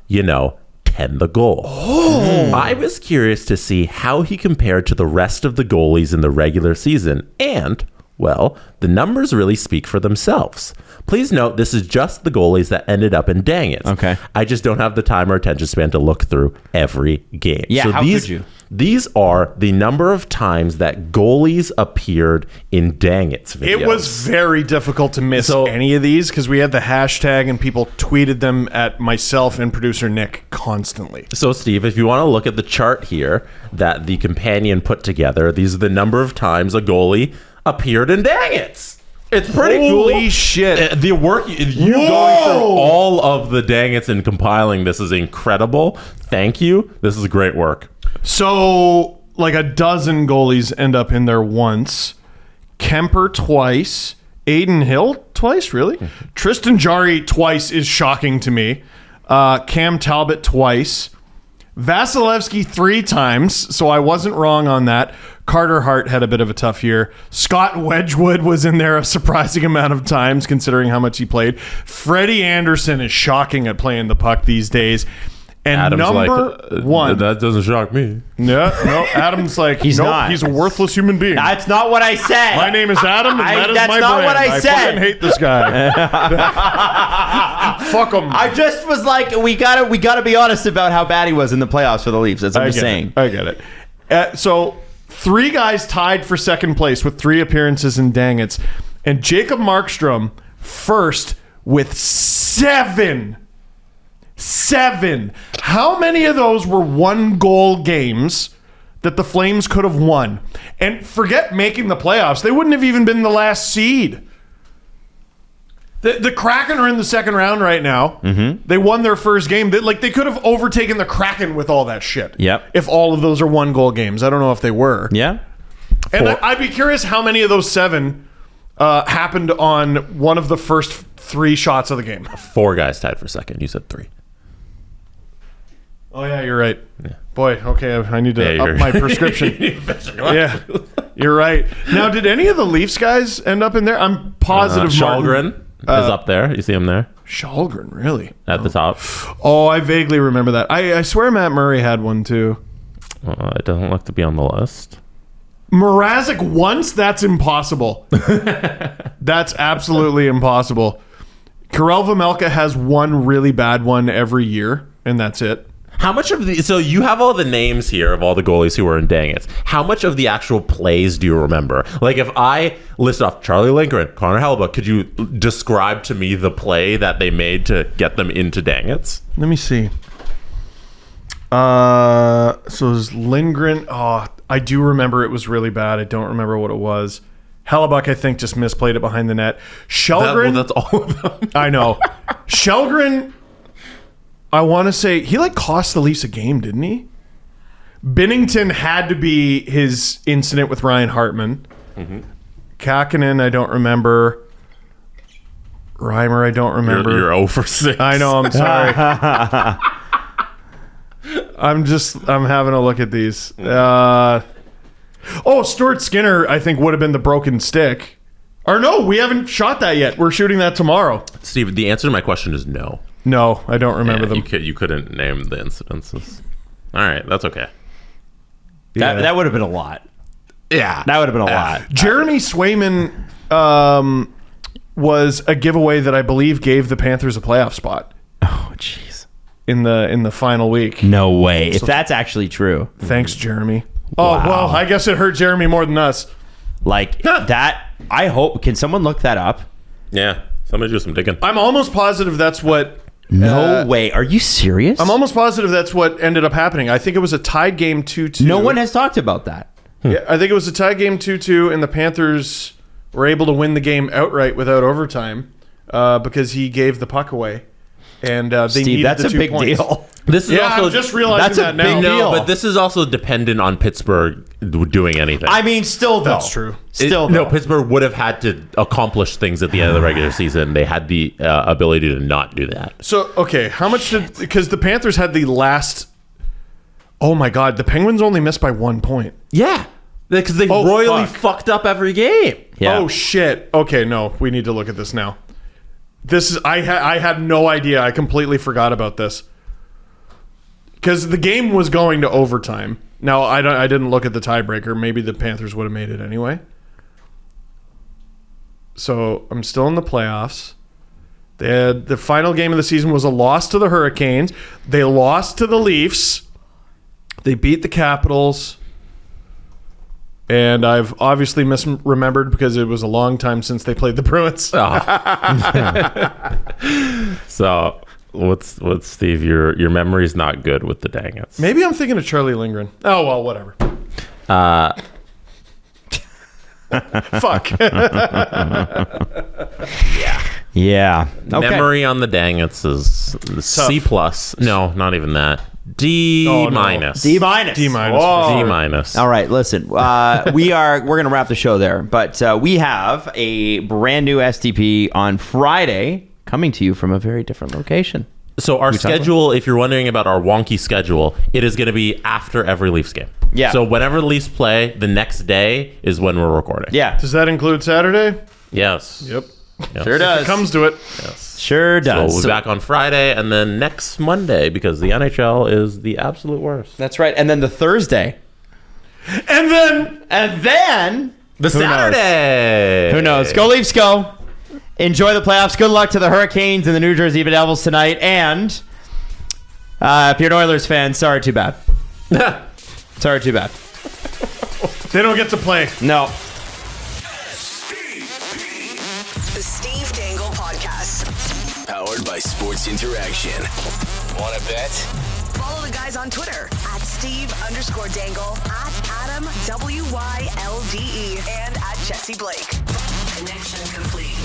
tend the goal. I was curious to see how he compared to the rest of the goalies in the regular season, and, well, the numbers really speak for themselves. Please note, this is just the goalies that ended up in Dang It. Okay. I just don't have the time or attention span to look through every game. Yeah, how could you? These are the number of times that goalies appeared in Dang It's videos. It was very difficult to miss any of these because we had the hashtag and people tweeted them at myself and producer Nick constantly. So, Steve, if you want to look at the chart here that the Companion put together, these are the number of times a goalie appeared in Dang It's. It's pretty cool. Holy shit. The work, you going through all of the Dang It's and compiling this is incredible. Thank you. This is great work. So, like a dozen goalies end up in there once. Kemper twice. Aiden Hill twice, really? Tristan Jarry twice is shocking to me. Cam Talbot twice. Vasilevsky 3 times, so I wasn't wrong on that. Carter Hart had a bit of a tough year. Scott Wedgwood was in there a surprising amount of times, considering how much he played. Freddie Anderson is shocking at playing the puck these days. And Adam's number one. That doesn't shock me. No, Adam's like, He's not. He's a worthless human being. That's not what I said. My name is Adam, and that is that's my not brand. what I said. fucking hate this guy. Fuck him. I just was like, we gotta be honest about how bad he was in the playoffs for the Leafs. That's what I'm saying. I get it. So 3 guys tied for second place with 3 appearances in Dang It's, and Jacob Markstrom first with 7. 7. How many of those were 1-goal games that the Flames could have won? And forget making the playoffs. They wouldn't have even been the last seed. The Kraken are in the second round right now. Mm-hmm. They won their first game. They could have overtaken the Kraken with all that shit. Yep. If all of those are 1-goal games. I don't know if they were. Yeah. And I'd be curious how many of those 7 happened on one of the first 3 shots of the game. 4 guys tied for second. You said 3. Oh, yeah, you're right. Yeah. Boy, okay, I need to up my prescription. Yeah, you're right. Now, did any of the Leafs guys end up in there? I'm positive Shalgren is up there. You see him there? Shalgren, really? At the top. Oh, I vaguely remember that. I swear Matt Murray had one, too. It doesn't look to be on the list. Mrazek once? That's impossible. That's absolutely impossible. Karel Vejmelka has one really bad one every year, and that's it. How much of the... So you have all the names here of all the goalies who were in Dang It's. How much of the actual plays do you remember? Like, if I list off Charlie Lindgren, Connor Hellebuyck, could you describe to me the play that they made to get them into Dang It's? Let me see. So it was Lindgren. Oh, I do remember it was really bad. I don't remember what it was. Hellebuyck, I think, just misplayed it behind the net. Shellgren. That's all of them. I know. Shellgren, I want to say, he cost the Leafs a game, didn't he? Binnington had to be his incident with Ryan Hartman. Mm-hmm. Kakkonen, I don't remember. Reimer, I don't remember. You're 0 for 6. I know, I'm sorry. I'm having a look at these. Stuart Skinner, I think, would have been the broken stick. Or no, we haven't shot that yet. We're shooting that tomorrow. Steve, the answer to my question is no. No, I don't remember them. You couldn't name the incidences. All right, that's okay. That would have been a lot. Yeah. That would have been a lot. Jeremy Swayman was a giveaway that I believe gave the Panthers a playoff spot. Oh, jeez. In the final week. No way. If that's actually true. Thanks, Jeremy. Wow. Oh, well, I guess it hurt Jeremy more than us. That, I hope, can someone look that up? Yeah, somebody do some digging. I'm almost positive that's what... No way. Are you serious? I'm almost positive that's what ended up happening. I think it was a tied game 2-2. No one has talked about that. Yeah, I think it was a tied game 2-2, and the Panthers were able to win the game outright without overtime because he gave the puck away. And they Steve, needed that's the a 2 big points. deal. This is also I'm just realizing that's a that now. big deal. No, but this is also dependent on Pittsburgh doing anything. I mean, still though. That's true. No, Pittsburgh would have had to accomplish things at the end of the regular season. They had the ability to not do that. So, okay, how much did... Because the Panthers had the last... Oh, my God. The Penguins only missed by 1 point. Yeah, because they royally fucked up every game. Yeah. Oh, shit. Okay, no. We need to look at this now. This is... I had no idea. I completely forgot about this. Because the game was going to overtime. Now, I didn't look at the tiebreaker. Maybe the Panthers would have made it anyway. So, I'm still in the playoffs. They had, the final game of the season was a loss to the Hurricanes. They lost to the Leafs. They beat the Capitals. And I've obviously misremembered because it was a long time since they played the Bruins. So... What's Steve? Your memory's not good with the Dang It's. Maybe I'm thinking of Charlie Lindgren. Oh well, whatever. Fuck. Yeah. Okay. Memory on the Dang It's is C+. No, not even that. D-. D minus. D minus. D-. All right, listen. We're going to wrap the show there, but we have a brand new STP on Friday coming to you from a very different location. So our schedule, if you're wondering about our wonky schedule, it is going to be after every Leafs game. Yeah. So whenever the Leafs play, the next day is when we're recording. Yeah. Does that include Saturday? Yes. Yep. Yes. Sure does. If it comes to it. Yes. Sure does. So we'll be back on Friday and then next Monday because the NHL is the absolute worst. That's right. And then the Thursday. And then The Saturday. Who knows? Go Leafs, go. Enjoy the playoffs. Good luck to the Hurricanes and the New Jersey Devils tonight. And if you're an Oilers fan, sorry, too bad. Sorry, too bad. They don't get to play. No. The Steve Dangle Podcast. Powered by Sports Interaction. Want to bet? Follow the guys on Twitter at Steve_Dangle, at Adam WYLDE, and at Jesse Blake. Connection complete.